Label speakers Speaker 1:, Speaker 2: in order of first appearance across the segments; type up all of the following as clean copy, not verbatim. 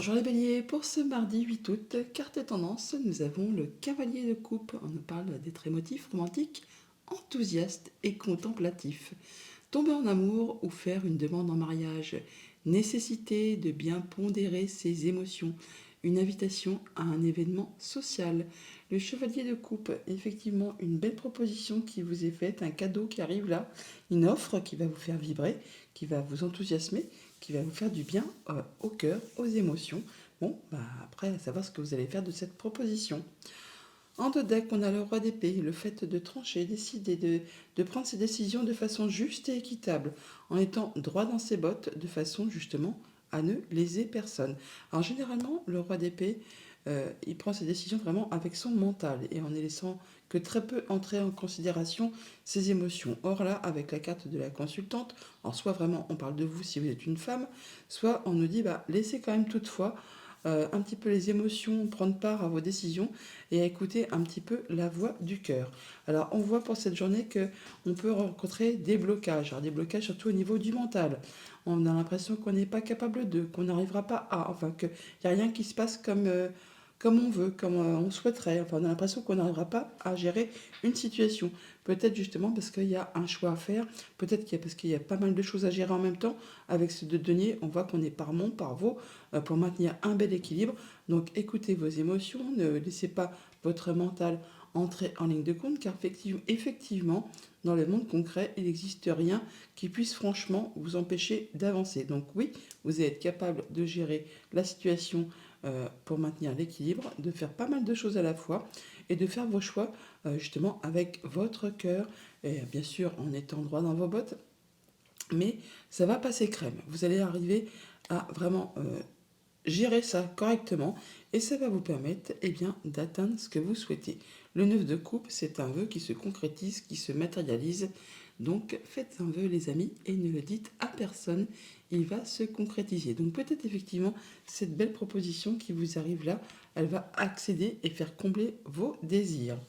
Speaker 1: Bonjour les béliers, pour ce mardi 8 août, carte tendance, nous avons le cavalier de coupe. On nous parle d'être émotif, romantique, enthousiaste et contemplatif. Tomber en amour ou faire une demande en mariage. Nécessité de bien pondérer ses émotions. Une invitation à un événement social. Le chevalier de coupe, effectivement, une belle proposition qui vous est faite, un cadeau qui arrive là, une offre qui va vous faire vibrer, qui va vous enthousiasmer, qui va vous faire du bien au cœur, aux émotions. Bon, après, à savoir ce que vous allez faire de cette proposition. En deux decks, on a le roi d'épée, le fait de trancher, décider, de prendre ses décisions de façon juste et équitable, en étant droit dans ses bottes, de façon justement à ne léser personne. Alors généralement, le roi d'épée, il prend ses décisions vraiment avec son mental et en ne laissant que très peu entrer en considération ses émotions. Or là, avec la carte de la consultante, alors soit vraiment on parle de vous si vous êtes une femme, soit on nous dit laissez quand même toutefois un petit peu les émotions prendre part à vos décisions et à écouter un petit peu la voix du cœur. Alors on voit pour cette journée que on peut rencontrer des blocages, alors des blocages surtout au niveau du mental. On a l'impression qu'on n'est pas capable de, qu'on n'arrivera pas à, enfin qu'il n'y a rien qui se passe comme on veut, comme on souhaiterait. Enfin, on a l'impression qu'on n'arrivera pas à gérer une situation. Peut-être justement parce qu'il y a un choix à faire, peut-être parce qu'il y a pas mal de choses à gérer en même temps. Avec ce deux deniers, on voit qu'on est par mon, par vos, pour maintenir un bel équilibre. Donc écoutez vos émotions, ne laissez pas votre mental entrer en ligne de compte, car effectivement, dans le monde concret, il n'existe rien qui puisse franchement vous empêcher d'avancer. Donc oui, vous allez être capable de gérer la situation pour maintenir l'équilibre, de faire pas mal de choses à la fois et de faire vos choix justement avec votre cœur et bien sûr en étant droit dans vos bottes. Mais ça va passer crème. Vous allez arriver à vraiment gérer ça correctement et ça va vous permettre bien, d'atteindre ce que vous souhaitez. Le 9 de coupe, c'est un vœu qui se concrétise, qui se matérialise. Donc faites un vœu les amis et ne le dites à personne, il va se concrétiser. Donc peut-être effectivement cette belle proposition qui vous arrive là, elle va accéder et faire combler vos désirs.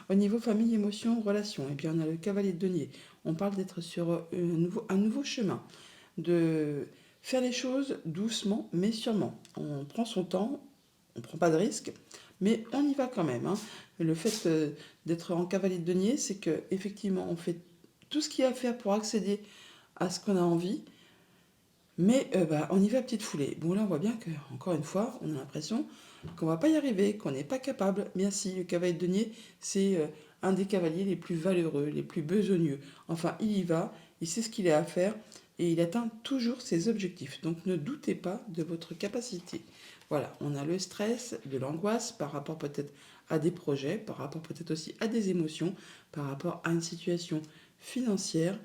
Speaker 1: Au niveau famille, émotion, relation, on a le cavalier de denier. On parle d'être sur un nouveau chemin, de faire les choses doucement mais sûrement. On prend son temps, on ne prend pas de risques, mais on y va quand même. Le fait d'être en cavalier de denier, c'est que effectivement on fait tout ce qu'il y a à faire pour accéder à ce qu'on a envie, mais on y va à petite foulée. Bon là on voit bien que, encore une fois, on a l'impression qu'on va pas y arriver, qu'on n'est pas capable. Bien si, le cavalier de denier, c'est un des cavaliers les plus valeureux, les plus besogneux. Enfin, il y va, il sait ce qu'il a à faire et il atteint toujours ses objectifs. Donc ne doutez pas de votre capacité. Voilà, on a le stress, de l'angoisse par rapport peut-être à des projets, par rapport peut-être aussi à des émotions, par rapport à une situation financière.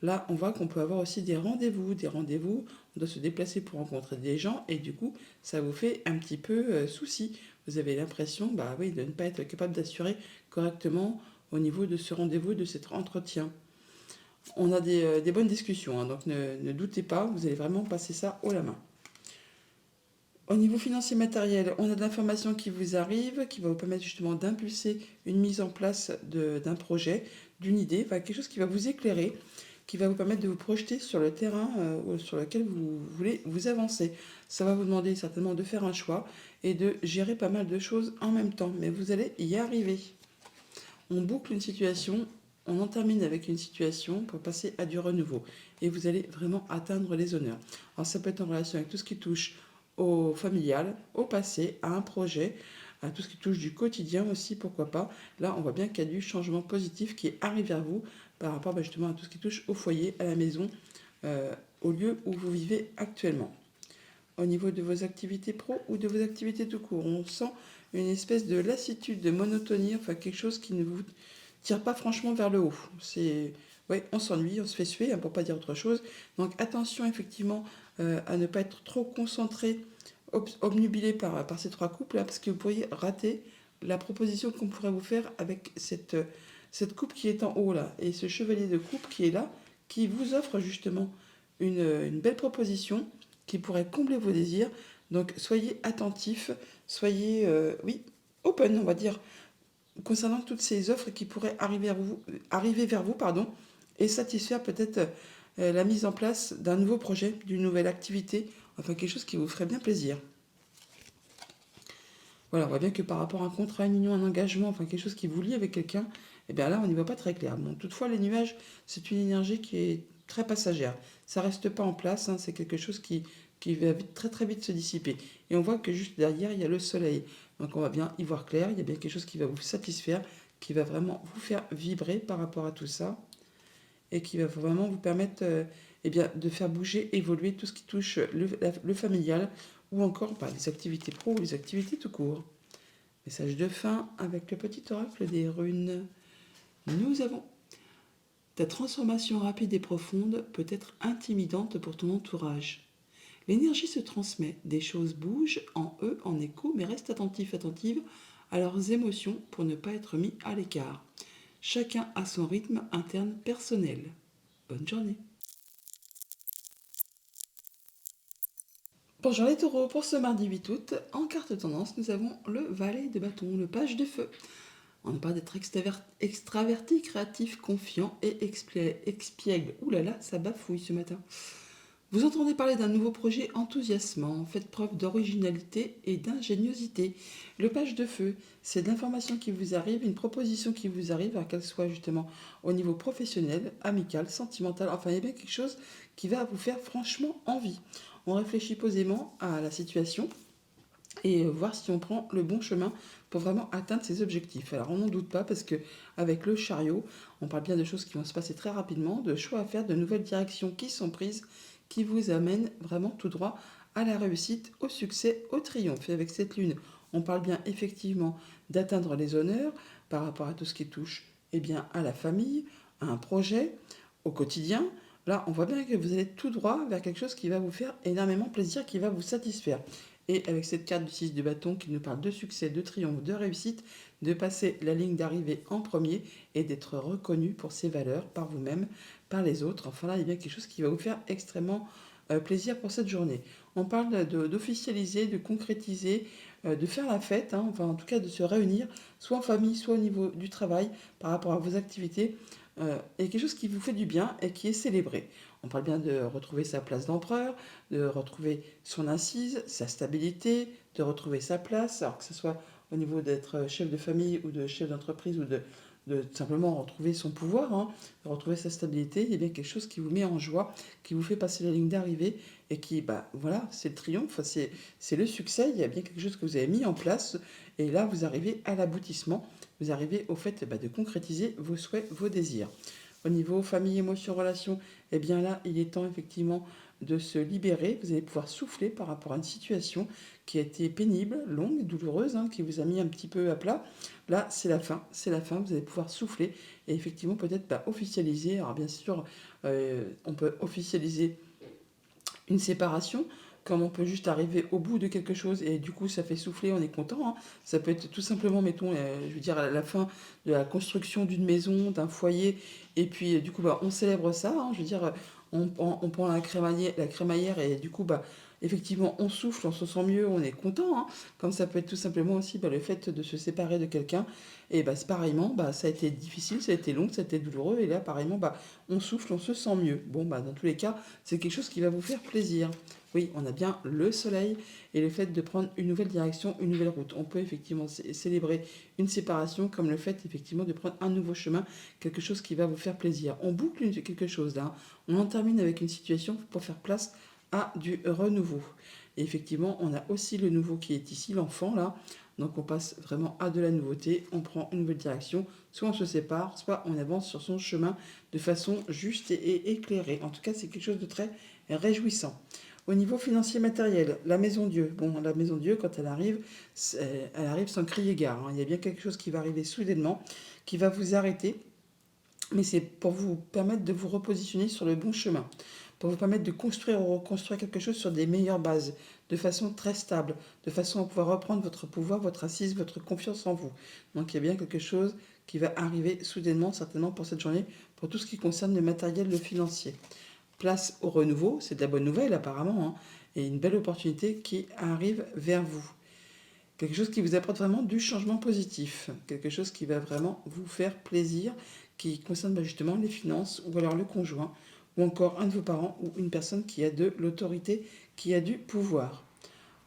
Speaker 1: Là, on voit qu'on peut avoir aussi des rendez-vous. Des rendez-vous, on doit se déplacer pour rencontrer des gens et du coup, ça vous fait un petit peu souci. Vous avez l'impression oui, de ne pas être capable d'assurer correctement au niveau de ce rendez-vous, de cet entretien. On a des bonnes discussions, donc ne doutez pas, vous allez vraiment passer ça haut la main. Au niveau financier matériel, on a de l'information qui vous arrive, qui va vous permettre justement d'impulser une mise en place d'un projet, d'une idée, quelque chose qui va vous éclairer, qui va vous permettre de vous projeter sur le terrain sur lequel vous voulez vous avancer. Ça va vous demander certainement de faire un choix et de gérer pas mal de choses en même temps, mais vous allez y arriver. On boucle une situation, on en termine avec une situation pour passer à du renouveau. Et vous allez vraiment atteindre les honneurs. Alors ça peut être en relation avec tout ce qui touche au familial, au passé, à un projet, à tout ce qui touche du quotidien aussi, pourquoi pas. Là, on voit bien qu'il y a du changement positif qui arrive vers vous par rapport justement à tout ce qui touche au foyer, à la maison, au lieu où vous vivez actuellement. Au niveau de vos activités pro ou de vos activités tout court, on sent une espèce de lassitude, de monotonie, enfin quelque chose qui ne vous tire pas franchement vers le haut. On s'ennuie, on se fait suer, pour pas dire autre chose. Donc attention effectivement à ne pas être trop concentré, obnubilé par ces trois coupes là, parce que vous pourriez rater la proposition qu'on pourrait vous faire avec cette coupe qui est en haut là, et ce chevalier de coupe qui est là, qui vous offre justement une belle proposition qui pourrait combler vos désirs. Donc soyez attentifs, soyez open, on va dire, concernant toutes ces offres qui pourraient arriver vers vous et satisfaire peut-être la mise en place d'un nouveau projet, d'une nouvelle activité, enfin quelque chose qui vous ferait bien plaisir. Voilà, on voit bien que par rapport à un contrat, une union, un engagement, enfin quelque chose qui vous lie avec quelqu'un, et bien là, on n'y voit pas très clair. Bon, toutefois, les nuages, c'est une énergie qui est très passagère. Ça reste pas en place, hein, c'est quelque chose qui va très très vite se dissiper. Et on voit que juste derrière, il y a le soleil. Donc on va bien y voir clair, il y a bien quelque chose qui va vous satisfaire, qui va vraiment vous faire vibrer par rapport à tout ça, et qui va vraiment vous permettre eh bien, de faire bouger, évoluer tout ce qui touche le familial, ou encore les activités pro ou les activités tout court. Message de fin avec le petit oracle des runes. Nous avons: ta transformation rapide et profonde peut être intimidante pour ton entourage. L'énergie se transmet, des choses bougent en eux en écho, mais reste attentif, attentive à leurs émotions pour ne pas être mis à l'écart. Chacun a son rythme interne personnel. Bonne journée. Bonjour les taureaux, pour ce mardi 8 août, en carte tendance, nous avons le valet de bâton, le page de feu. On ne parle d'être extraverti, créatif, confiant et expiègle. Ouh là là, ça bafouille ce matin. Vous entendez parler d'un nouveau projet enthousiasmant, faites preuve d'originalité et d'ingéniosité. Le page de feu, c'est de l'information qui vous arrive, une proposition qui vous arrive, qu'elle soit justement au niveau professionnel, amical, sentimental, enfin il y a bien quelque chose qui va vous faire franchement envie. On réfléchit posément à la situation et voir si on prend le bon chemin pour vraiment atteindre ses objectifs. Alors on n'en doute pas parce que avec le chariot, on parle bien de choses qui vont se passer très rapidement, de choix à faire, de nouvelles directions qui sont prises, qui vous amènent vraiment tout droit à la réussite, au succès, au triomphe. Et avec cette lune, on parle bien effectivement d'atteindre les honneurs par rapport à tout ce qui touche bien, à la famille, à un projet, au quotidien. Là, on voit bien que vous allez tout droit vers quelque chose qui va vous faire énormément plaisir, qui va vous satisfaire. Et avec cette carte du 6 de bâton qui nous parle de succès, de triomphe, de réussite, de passer la ligne d'arrivée en premier et d'être reconnu pour ses valeurs par vous-même, par les autres. Enfin là, il y a bien quelque chose qui va vous faire extrêmement plaisir pour cette journée. On parle d'officialiser, de concrétiser, de faire la fête, hein, enfin en tout cas de se réunir, soit en famille, soit au niveau du travail, par rapport à vos activités, et quelque chose qui vous fait du bien et qui est célébré. On parle bien de retrouver sa place d'empereur, de retrouver son assise, sa stabilité, de retrouver sa place, alors que ce soit au niveau d'être chef de famille ou de chef d'entreprise ou de simplement retrouver son pouvoir, hein, de retrouver sa stabilité. Il y a bien quelque chose qui vous met en joie, qui vous fait passer la ligne d'arrivée et qui, voilà, c'est le triomphe, c'est le succès. Il y a bien quelque chose que vous avez mis en place et là, vous arrivez à l'aboutissement, vous arrivez au fait de concrétiser vos souhaits, vos désirs. Au niveau famille, émotion, relation, eh bien là, il est temps effectivement de se libérer. Vous allez pouvoir souffler par rapport à une situation qui a été pénible, longue, douloureuse, hein, qui vous a mis un petit peu à plat. Là, c'est la fin, c'est la fin. Vous allez pouvoir souffler et effectivement peut-être officialiser. Alors bien sûr, on peut officialiser une séparation, comme on peut juste arriver au bout de quelque chose et du coup ça fait souffler, on est content, hein. Ça peut être tout simplement, mettons, je veux dire, à la fin de la construction d'une maison, d'un foyer, et puis du coup on célèbre ça, hein. Je veux dire, on prend la crémaillère et du coup effectivement on souffle, on se sent mieux, on est content, hein. Comme ça peut être tout simplement aussi le fait de se séparer de quelqu'un, et c'est pareillement, ça a été difficile, ça a été long, ça a été douloureux, et là pareillement on souffle, on se sent mieux. Bon dans tous les cas, c'est quelque chose qui va vous faire plaisir. Oui, on a bien le soleil et le fait de prendre une nouvelle direction, une nouvelle route. On peut effectivement célébrer une séparation comme le fait effectivement de prendre un nouveau chemin, quelque chose qui va vous faire plaisir. On boucle quelque chose là, on en termine avec une situation pour faire place à du renouveau. Et effectivement, on a aussi le nouveau qui est ici, l'enfant là. Donc on passe vraiment à de la nouveauté, on prend une nouvelle direction, soit on se sépare, soit on avance sur son chemin de façon juste et éclairée. En tout cas, c'est quelque chose de très réjouissant. Au niveau financier matériel, la maison Dieu. Bon, la maison Dieu, quand elle arrive sans crier gare, hein. Il y a bien quelque chose qui va arriver soudainement, qui va vous arrêter, mais c'est pour vous permettre de vous repositionner sur le bon chemin, pour vous permettre de construire ou reconstruire quelque chose sur des meilleures bases, de façon très stable, de façon à pouvoir reprendre votre pouvoir, votre assise, votre confiance en vous. Donc il y a bien quelque chose qui va arriver soudainement, certainement pour cette journée, pour tout ce qui concerne le matériel, le financier. Place au renouveau, c'est de la bonne nouvelle apparemment, hein, et une belle opportunité qui arrive vers vous. Quelque chose qui vous apporte vraiment du changement positif, quelque chose qui va vraiment vous faire plaisir, qui concerne justement les finances ou alors le conjoint, ou encore un de vos parents ou une personne qui a de l'autorité, qui a du pouvoir.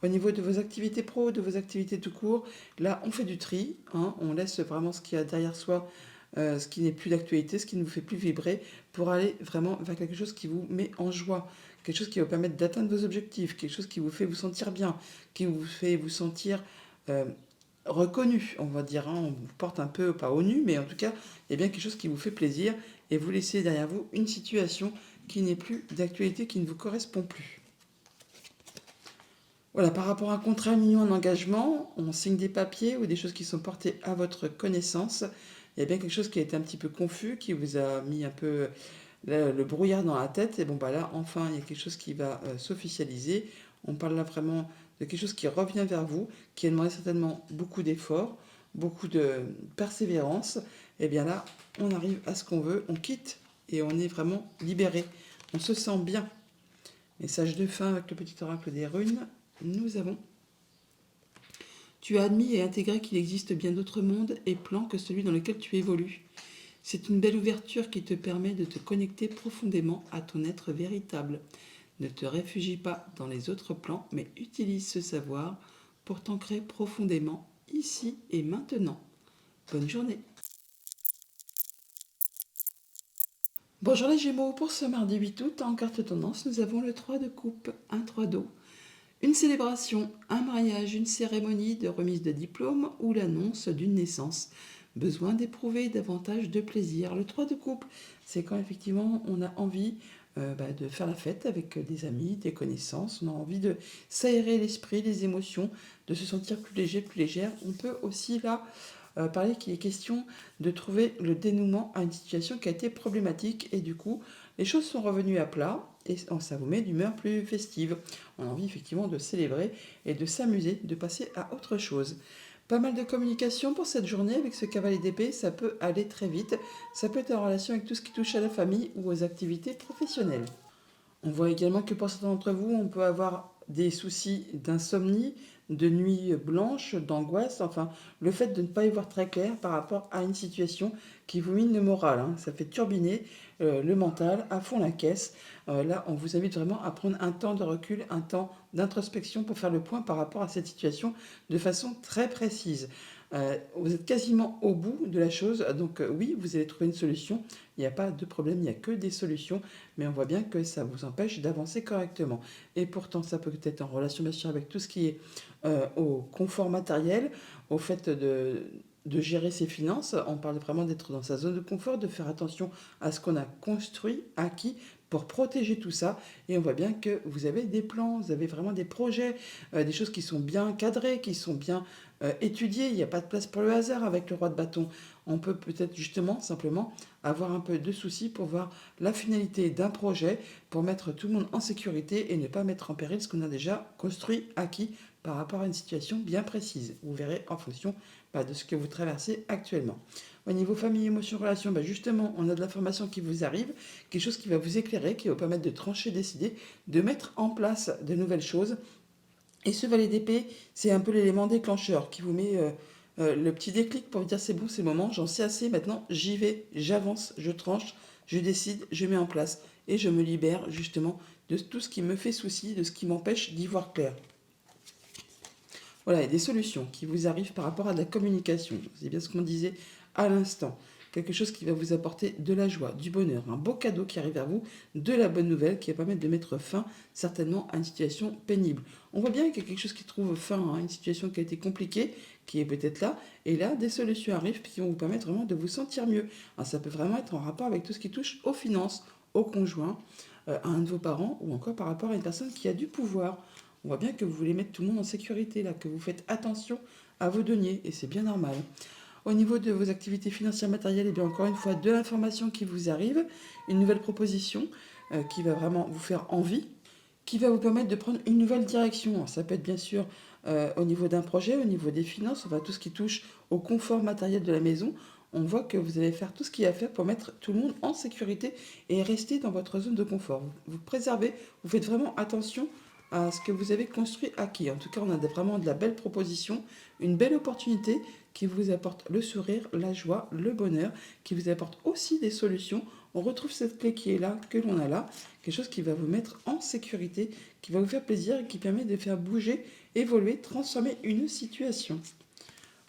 Speaker 1: Au niveau de vos activités pro, de vos activités tout court, là, on fait du tri, hein, on laisse vraiment ce qu'il y a derrière soi, ce qui n'est plus d'actualité, ce qui ne vous fait plus vibrer, pour aller vraiment vers quelque chose qui vous met en joie, quelque chose qui va vous permettre d'atteindre vos objectifs, quelque chose qui vous fait vous sentir bien, qui vous fait vous sentir euh, reconnu, on va dire, hein, on vous porte un peu, pas au nu, mais en tout cas, il y a bien quelque chose qui vous fait plaisir, et vous laissez derrière vous une situation qui n'est plus d'actualité, qui ne vous correspond plus. Voilà, par rapport à un contrat, une union, un engagement, on signe des papiers ou des choses qui sont portées à votre connaissance. Il y a bien quelque chose qui a été un petit peu confus, qui vous a mis un peu le brouillard dans la tête. Et bon, bah là, enfin, il y a quelque chose qui va s'officialiser. On parle là vraiment de quelque chose qui revient vers vous, qui a demandé certainement beaucoup d'efforts, beaucoup de persévérance. Et bien là, on arrive à ce qu'on veut, on quitte et on est vraiment libéré. On se sent bien. Message de fin avec le petit oracle des runes. Nous avons: tu as admis et intégré qu'il existe bien d'autres mondes et plans que celui dans lequel tu évolues. C'est une belle ouverture qui te permet de te connecter profondément à ton être véritable. Ne te réfugie pas dans les autres plans, mais utilise ce savoir pour t'ancrer profondément ici et maintenant. Bonne journée. Bonjour les Gémeaux, pour ce mardi 8 août, en carte tendance, nous avons le 3 de coupe, un 3 d'eau. Une célébration, un mariage, une cérémonie de remise de diplôme ou l'annonce d'une naissance. Besoin d'éprouver davantage de plaisir. Le 3 de coupe, c'est quand effectivement on a envie de faire la fête avec des amis, des connaissances. On a envie de s'aérer l'esprit, les émotions, de se sentir plus léger, plus légère. On peut aussi là parler qu'il est question de trouver le dénouement à une situation qui a été problématique et du coup les choses sont revenues à plat et ça vous met d'humeur plus festive. On a envie effectivement de célébrer et de s'amuser, de passer à autre chose. Pas mal de communication pour cette journée avec ce cavalier d'épée, ça peut aller très vite. Ça peut être en relation avec tout ce qui touche à la famille ou aux activités professionnelles. On voit également que pour certains d'entre vous, on peut avoir des soucis d'insomnie, de nuit blanche, d'angoisse, enfin le fait de ne pas y voir très clair par rapport à une situation qui vous mine le moral, hein. Ça fait turbiner le mental, à fond la caisse. Là, on vous invite vraiment à prendre un temps de recul, un temps d'introspection pour faire le point par rapport à cette situation de façon très précise. Vous êtes quasiment au bout de la chose, donc oui, vous allez trouver une solution. Il n'y a pas de problème, il n'y a que des solutions, mais on voit bien que ça vous empêche d'avancer correctement. Et pourtant, ça peut être en relation bien sûr avec tout ce qui est au confort matériel, au fait de gérer ses finances. On parle vraiment d'être dans sa zone de confort, de faire attention à ce qu'on a construit, acquis, pour protéger tout ça. Et on voit bien que vous avez des plans, vous avez vraiment des projets, des choses qui sont bien cadrées, qui sont bien étudiées. Il n'y a pas de place pour le hasard avec le roi de bâton. On peut peut-être justement simplement avoir un peu de soucis pour voir la finalité d'un projet, pour mettre tout le monde en sécurité et ne pas mettre en péril ce qu'on a déjà construit, acquis par rapport à une situation bien précise. Vous verrez en fonction de ce que vous traversez actuellement. Au niveau famille, émotion, relation, justement, on a de l'information qui vous arrive, quelque chose qui va vous éclairer, qui va vous permettre de trancher, décider, de mettre en place de nouvelles choses. Et ce valet d'épée, c'est un peu l'élément déclencheur qui vous met le petit déclic pour vous dire c'est bon, c'est le moment, j'en sais assez, maintenant j'y vais, j'avance, je tranche, je décide, je mets en place et je me libère justement de tout ce qui me fait souci, de ce qui m'empêche d'y voir clair. Voilà, il y a des solutions qui vous arrivent par rapport à de la communication. C'est bien ce qu'on disait à l'instant. Quelque chose qui va vous apporter de la joie, du bonheur, un beau cadeau qui arrive vers vous, de la bonne nouvelle qui va permettre de mettre fin certainement à une situation pénible. On voit bien qu'il y a quelque chose qui trouve fin à une situation qui a été compliquée, qui est peut-être là, et là, des solutions arrivent qui vont vous permettre vraiment de vous sentir mieux. Alors, ça peut vraiment être en rapport avec tout ce qui touche aux finances, au conjoint, à un de vos parents, ou encore par rapport à une personne qui a du pouvoir. On voit bien que vous voulez mettre tout le monde en sécurité, là, que vous faites attention à vos deniers, et c'est bien normal. Au niveau de vos activités financières matérielles, et bien encore une fois, de l'information qui vous arrive, une nouvelle proposition qui va vraiment vous faire envie, qui va vous permettre de prendre une nouvelle direction. Alors, ça peut être bien sûr au niveau d'un projet, au niveau des finances, enfin, tout ce qui touche au confort matériel de la maison. On voit que vous allez faire tout ce qu'il y a à faire pour mettre tout le monde en sécurité et rester dans votre zone de confort. Vous préservez, vous faites vraiment attention à ce que vous avez construit acquis. En tout cas, on a vraiment de la belle proposition, une belle opportunité qui vous apporte le sourire, la joie, le bonheur, qui vous apporte aussi des solutions. On retrouve cette clé qui est là, que l'on a là, quelque chose qui va vous mettre en sécurité, qui va vous faire plaisir et qui permet de faire bouger évoluer, transformer une situation.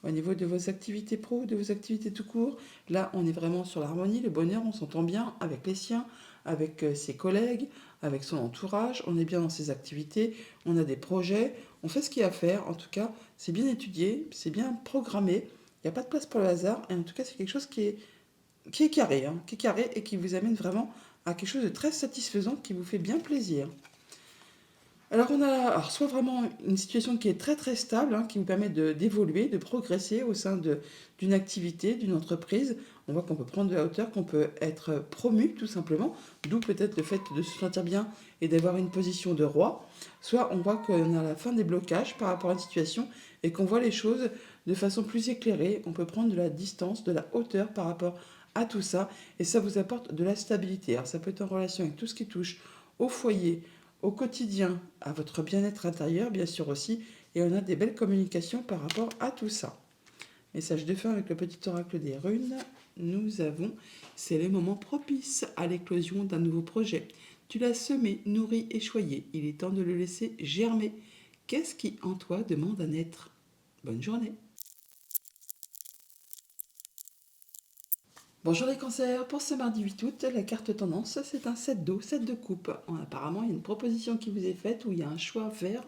Speaker 1: Au niveau de vos activités pro, de vos activités tout court, là, on est vraiment sur l'harmonie, le bonheur, on s'entend bien avec les siens, avec ses collègues, avec son entourage, on est bien dans ses activités, on a des projets, on fait ce qu'il y a à faire. En tout cas, c'est bien étudié, c'est bien programmé, il n'y a pas de place pour le hasard, et en tout cas, c'est quelque chose qui est carré, hein, qui est carré et qui vous amène vraiment à quelque chose de très satisfaisant, qui vous fait bien plaisir. Alors on a soit vraiment une situation qui est très très stable, hein, qui vous permet d'évoluer, de progresser au sein d'une activité, d'une entreprise. On voit qu'on peut prendre de la hauteur, qu'on peut être promu tout simplement, d'où peut-être le fait de se sentir bien et d'avoir une position de roi. Soit on voit qu'on a la fin des blocages par rapport à une situation et qu'on voit les choses de façon plus éclairée. On peut prendre de la distance, de la hauteur par rapport à tout ça et ça vous apporte de la stabilité. Alors ça peut être en relation avec tout ce qui touche au foyer, au quotidien, à votre bien-être intérieur, bien sûr aussi, et on a des belles communications par rapport à tout ça. Message de fin avec le petit oracle des runes, nous avons, c'est les moments propices à l'éclosion d'un nouveau projet. Tu l'as semé, nourri et choyé, il est temps de le laisser germer. Qu'est-ce qui en toi demande à naître? Bonne journée. Bonjour les cancers, pour ce mardi 8 août, la carte tendance, c'est un 7 d'eau, 7 de coupe. Apparemment, il y a une proposition qui vous est faite où il y a un choix à faire,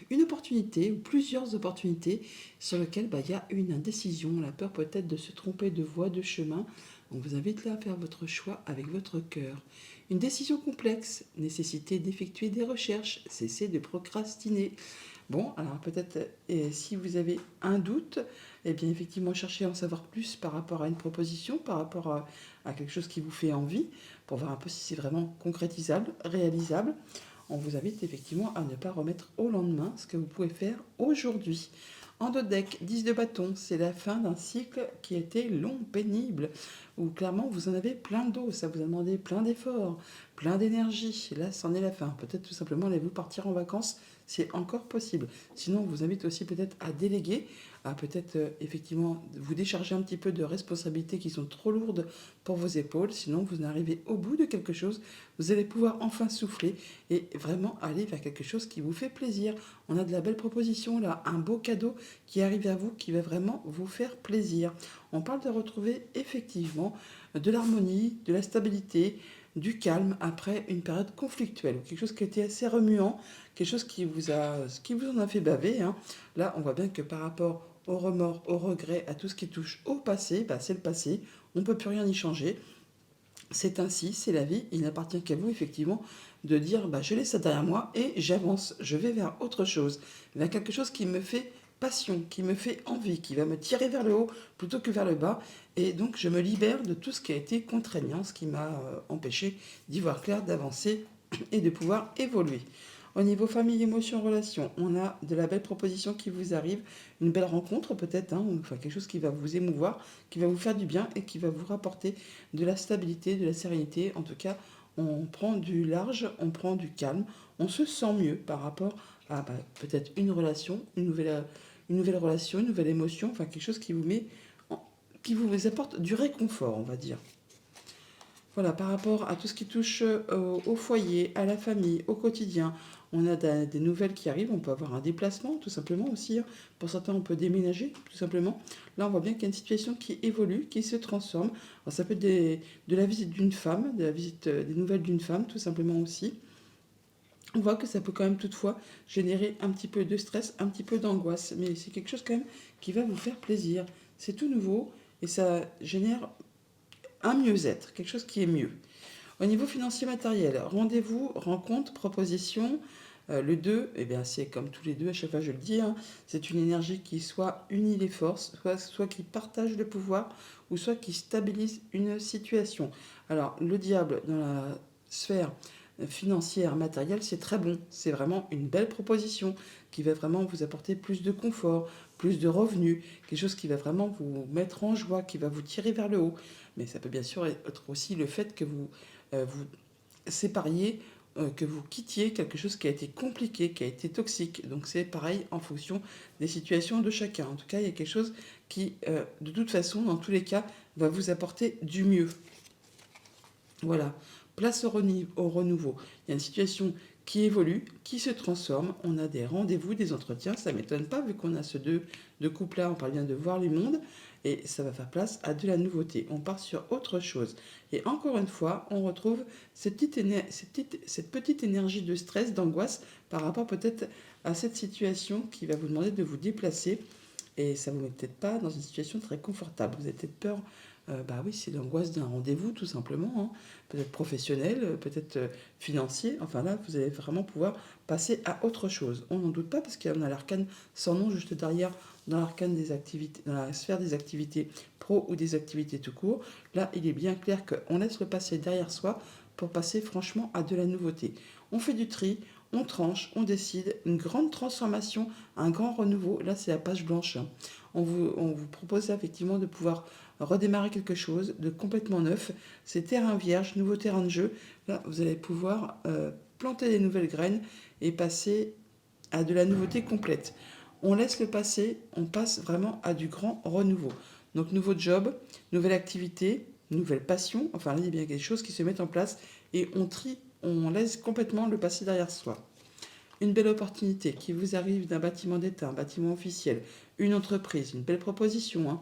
Speaker 1: une opportunité ou plusieurs opportunités sur lesquelles il y a une indécision, la peur peut-être de se tromper de voie, de chemin. On vous invite là à faire votre choix avec votre cœur. Une décision complexe, nécessité d'effectuer des recherches, cesser de procrastiner. Bon, alors peut-être si vous avez un doute, eh bien effectivement cherchez à en savoir plus par rapport à une proposition, par rapport à quelque chose qui vous fait envie, pour voir un peu si c'est vraiment concrétisable, réalisable. On vous invite effectivement à ne pas remettre au lendemain ce que vous pouvez faire aujourd'hui. En dos de deck, 10 de bâton, c'est la fin d'un cycle qui était long, pénible, où clairement vous en avez plein de dos, ça vous a demandé plein d'efforts, plein d'énergie. Là, c'en est la fin. Peut-être tout simplement allez-vous partir en vacances, c'est encore possible. Sinon, on vous invite aussi peut-être à déléguer, à peut-être effectivement vous décharger un petit peu de responsabilités qui sont trop lourdes pour vos épaules. Sinon, vous arrivez au bout de quelque chose, vous allez pouvoir enfin souffler et vraiment aller vers quelque chose qui vous fait plaisir. On a de la belle proposition là, un beau cadeau qui arrive à vous, qui va vraiment vous faire plaisir. On parle de retrouver effectivement de l'harmonie, de la stabilité, du calme après une période conflictuelle, ou quelque chose qui était assez remuant, quelque chose qui vous en a fait baver, hein. Là, on voit bien que par rapport au remords, au regret, à tout ce qui touche au passé, c'est le passé, on ne peut plus rien y changer. C'est ainsi, c'est la vie, il n'appartient qu'à vous effectivement de dire je laisse ça derrière moi et j'avance, je vais vers autre chose, vers quelque chose qui me fait passion, qui me fait envie, qui va me tirer vers le haut plutôt que vers le bas. Et donc je me libère de tout ce qui a été contraignant, ce qui m'a empêché d'y voir clair, d'avancer et de pouvoir évoluer. Au niveau famille, émotion, relation, on a de la belle proposition qui vous arrive, une belle rencontre peut-être, hein, enfin quelque chose qui va vous émouvoir, qui va vous faire du bien et qui va vous rapporter de la stabilité, de la sérénité. En tout cas, on prend du large, on prend du calme, on se sent mieux par rapport à peut-être une relation, une nouvelle relation, une nouvelle émotion, enfin quelque chose qui vous met, qui vous apporte du réconfort, on va dire. Voilà, par rapport à tout ce qui touche au foyer, à la famille, au quotidien, on a des nouvelles qui arrivent, on peut avoir un déplacement tout simplement aussi, hein. Pour certains, on peut déménager tout simplement. Là, on voit bien qu'il y a une situation qui évolue, qui se transforme. Alors, ça peut être de la visite d'une femme, de la visite des nouvelles d'une femme tout simplement aussi. On voit que ça peut quand même toutefois générer un petit peu de stress, un petit peu d'angoisse, mais c'est quelque chose quand même qui va vous faire plaisir. C'est tout nouveau et ça génère un mieux-être, quelque chose qui est mieux. Au niveau financier matériel, rendez-vous, rencontre, proposition. Le 2, eh bien, c'est comme tous les deux, à chaque fois je le dis, hein, c'est une énergie qui soit unit les forces, soit qui partage le pouvoir, ou soit qui stabilise une situation. Alors, le diable dans la sphère financière, matérielle, c'est très bon. C'est vraiment une belle proposition qui va vraiment vous apporter plus de confort, plus de revenus, quelque chose qui va vraiment vous mettre en joie, qui va vous tirer vers le haut. Mais ça peut bien sûr être aussi le fait que vous sépariez, que vous quittiez quelque chose qui a été compliqué, qui a été toxique. Donc c'est pareil en fonction des situations de chacun. En tout cas, il y a quelque chose qui, de toute façon, dans tous les cas, va vous apporter du mieux. Voilà, place au renouveau. Il y a une situation qui évolue, qui se transforme. On a des rendez-vous, des entretiens, ça ne m'étonne pas vu qu'on a ce deux couple-là, on parle bien de voir les mondes, et ça va faire place à de la nouveauté. On part sur autre chose. Et encore une fois, on retrouve cette petite énergie de stress, d'angoisse par rapport peut-être à cette situation qui va vous demander de vous déplacer. Et ça ne vous met peut-être pas dans une situation très confortable. Vous avez peut-être peur, bah oui, c'est l'angoisse d'un rendez-vous tout simplement, hein. Peut-être professionnel, peut-être financier. Enfin là, vous allez vraiment pouvoir passer à autre chose. On n'en doute pas parce qu'il y en a l'arcane sans nom juste derrière dans l'arcane des activités, dans la sphère des activités pro ou des activités tout court. Là, il est bien clair qu'on laisse le passé derrière soi pour passer franchement à de la nouveauté. On fait du tri, on tranche, on décide, une grande transformation, un grand renouveau. Là, c'est la page blanche, hein. On vous propose effectivement de pouvoir redémarrer quelque chose de complètement neuf. C'est terrain vierge, nouveau terrain de jeu. Là, vous allez pouvoir planter des nouvelles graines et passer à de la nouveauté complète. On laisse le passé, on passe vraiment à du grand renouveau. Donc nouveau job, nouvelle activité, nouvelle passion. Enfin là, il y a bien des choses qui se mettent en place et on trie, on laisse complètement le passé derrière soi. Une belle opportunité qui vous arrive d'un bâtiment d'État, un bâtiment officiel, une entreprise, une belle proposition, hein.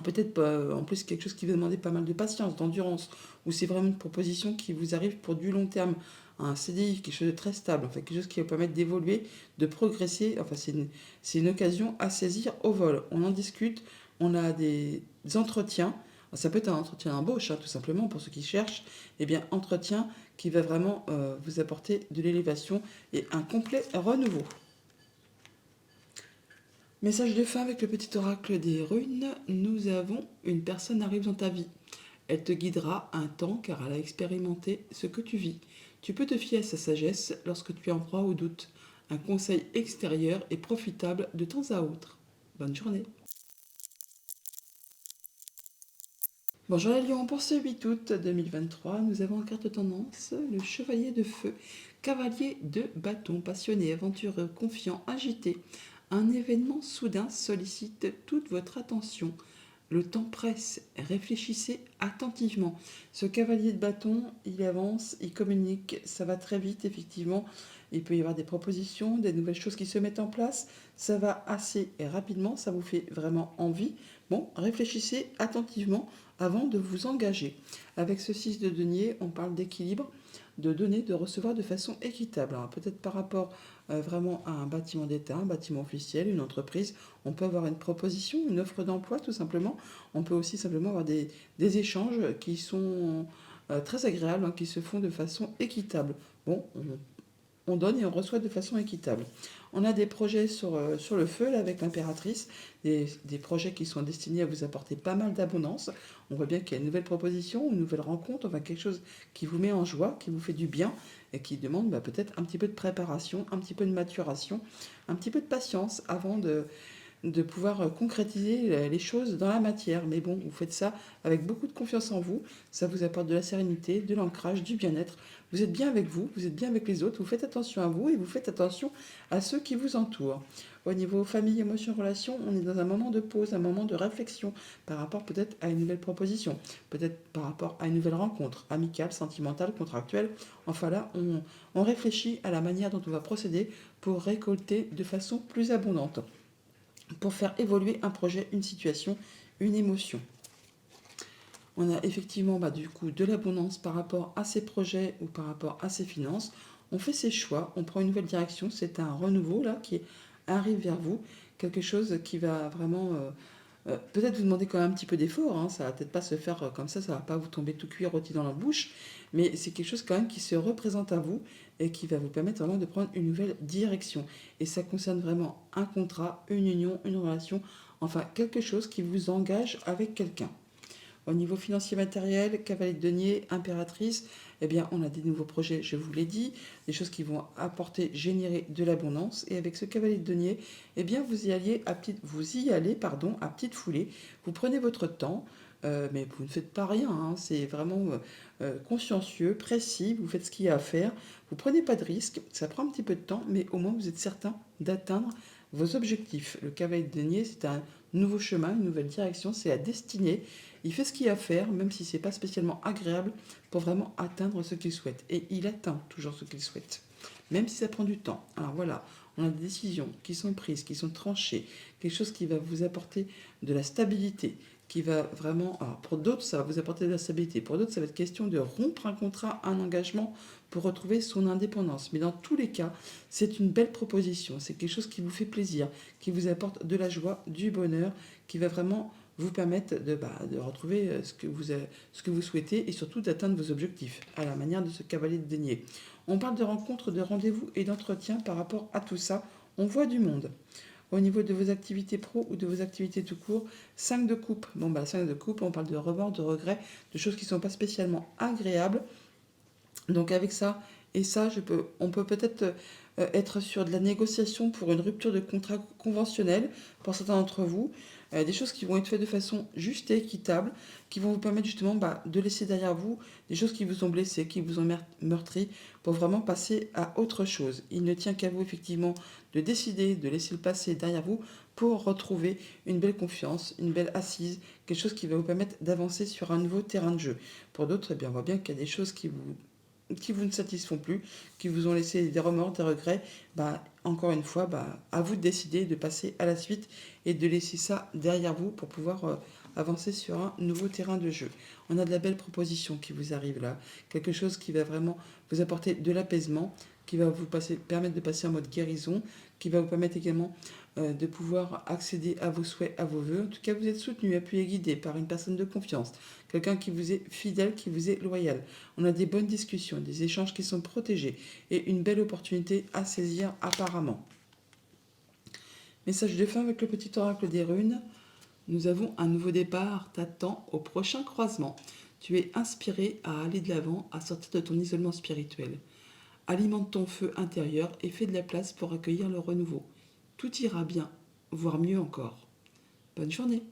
Speaker 1: Peut-être pas, en plus quelque chose qui va demander pas mal de patience, d'endurance, ou c'est vraiment une proposition qui vous arrive pour du long terme, un CDI, quelque chose de très stable, enfin quelque chose qui va permettre d'évoluer, de progresser. Enfin c'est une occasion à saisir au vol. On en discute, on a des entretiens. Ça peut être un entretien d'embauche, hein, tout simplement pour ceux qui cherchent. Eh bien, entretien qui va vraiment vous apporter de l'élévation et un complet renouveau. Message de fin avec le petit oracle des runes. Nous avons une personne arrive dans ta vie. Elle te guidera un temps car elle a expérimenté ce que tu vis. Tu peux te fier à sa sagesse lorsque tu es en proie au doute. Un conseil extérieur est profitable de temps à autre. Bonne journée. Bonjour les lions, pour ce 8 août 2023, nous avons en carte tendance le chevalier de feu, cavalier de bâton, passionné, aventureux, confiant, agité. Un événement soudain sollicite toute votre attention. Le temps presse, réfléchissez attentivement. Ce cavalier de bâton, il avance, il communique, ça va très vite effectivement. Il peut y avoir des propositions, des nouvelles choses qui se mettent en place. Ça va assez rapidement, ça vous fait vraiment envie. Bon, réfléchissez attentivement avant de vous engager. Avec ce 6 de denier, on parle d'équilibre, de donner, de recevoir de façon équitable. Alors, peut-être par rapport vraiment à un bâtiment d'État, un bâtiment officiel, une entreprise, on peut avoir une proposition, une offre d'emploi tout simplement. On peut aussi simplement avoir des échanges qui sont très agréables, hein, qui se font de façon équitable. Bon, on donne et on reçoit de façon équitable. On a des projets sur le feu là, avec l'impératrice, des projets qui sont destinés à vous apporter pas mal d'abondance. On voit bien qu'il y a une nouvelle proposition, une nouvelle rencontre, enfin quelque chose qui vous met en joie, qui vous fait du bien et qui demande peut-être un petit peu de préparation, un petit peu de maturation, un petit peu de patience avant de pouvoir concrétiser les choses dans la matière. Mais bon, vous faites ça avec beaucoup de confiance en vous, ça vous apporte de la sérénité, de l'ancrage, du bien-être. Vous êtes bien avec vous, vous êtes bien avec les autres, vous faites attention à vous et vous faites attention à ceux qui vous entourent. Au niveau famille, émotion, relation, on est dans un moment de pause, un moment de réflexion par rapport peut-être à une nouvelle proposition, peut-être par rapport à une nouvelle rencontre, amicale, sentimentale, contractuelle. Enfin là, on réfléchit à la manière dont on va procéder pour récolter de façon plus abondante, pour faire évoluer un projet, une situation, une émotion. On a effectivement du coup de l'abondance par rapport à ses projets ou par rapport à ses finances. On fait ses choix, on prend une nouvelle direction. C'est un renouveau là qui arrive vers vous, quelque chose qui va vraiment peut-être vous demander quand même un petit peu d'effort, hein. Ça va peut-être pas se faire comme ça va pas vous tomber tout cuit rôti dans la bouche, mais c'est quelque chose quand même qui se représente à vous et qui va vous permettre vraiment de prendre une nouvelle direction. Et ça concerne vraiment un contrat, une union, une relation, enfin quelque chose qui vous engage avec quelqu'un. Au niveau financier matériel, cavalier de denier, impératrice, eh bien, on a des nouveaux projets, je vous l'ai dit, des choses qui vont apporter, générer de l'abondance. Et avec ce cavalier de denier, eh bien, vous y allez à petite foulée. Vous prenez votre temps, mais vous ne faites pas rien, hein. C'est vraiment consciencieux, précis. Vous faites ce qu'il y a à faire. Vous prenez pas de risques. Ça prend un petit peu de temps, mais au moins vous êtes certain d'atteindre vos objectifs. Le cavalier de denier, c'est un nouveau chemin, une nouvelle direction, c'est la destinée. Il fait ce qu'il y a à faire, même si ce n'est pas spécialement agréable, pour vraiment atteindre ce qu'il souhaite. Et il atteint toujours ce qu'il souhaite. même si ça prend du temps. Alors voilà, on a des décisions qui sont prises, qui sont tranchées, quelque chose qui va vous apporter de la stabilité, qui va vraiment... Alors pour d'autres, ça va vous apporter de la stabilité. Pour d'autres, ça va être question de rompre un contrat, un engagement pour retrouver son indépendance. Mais dans tous les cas, c'est une belle proposition. C'est quelque chose qui vous fait plaisir, qui vous apporte de la joie, du bonheur, qui va vraiment vous permettre de retrouver ce que vous souhaitez et surtout d'atteindre vos objectifs à la manière de ce cavalier de denier. On parle de rencontres, de rendez-vous et d'entretien par rapport à tout ça. On voit du monde. Au niveau de vos activités pro ou de vos activités tout court, 5 de coupe. Bon, 5 de coupe, on parle de remords, de regrets, de choses qui ne sont pas spécialement agréables. Donc avec ça et ça, on peut peut-être être sur de la négociation pour une rupture de contrat conventionnel pour certains d'entre vous. Des choses qui vont être faites de façon juste et équitable, qui vont vous permettre justement de laisser derrière vous des choses qui vous ont blessé, qui vous ont meurtri, pour vraiment passer à autre chose. Il ne tient qu'à vous effectivement de décider de laisser le passé derrière vous pour retrouver une belle confiance, une belle assise, quelque chose qui va vous permettre d'avancer sur un nouveau terrain de jeu. Pour d'autres, eh bien, on voit bien qu'il y a des choses qui vous ne satisfont plus, qui vous ont laissé des remords, des regrets, encore une fois, à vous de décider de passer à la suite et de laisser ça derrière vous pour pouvoir avancer sur un nouveau terrain de jeu. On a de la belle proposition qui vous arrive là, quelque chose qui va vraiment vous apporter de l'apaisement, qui va vous permettre de passer en mode guérison, qui va vous permettre également de pouvoir accéder à vos souhaits, à vos vœux. En tout cas, vous êtes soutenu, appuyé, guidé par une personne de confiance, quelqu'un qui vous est fidèle, qui vous est loyal. On a des bonnes discussions, des échanges qui sont protégés et une belle opportunité à saisir apparemment. Message de fin avec le petit oracle des runes. Nous avons un nouveau départ t'attend au prochain croisement. Tu es inspiré à aller de l'avant, à sortir de ton isolement spirituel. Alimente ton feu intérieur et fais de la place pour accueillir le renouveau. Tout ira bien, voire mieux encore. Bonne journée.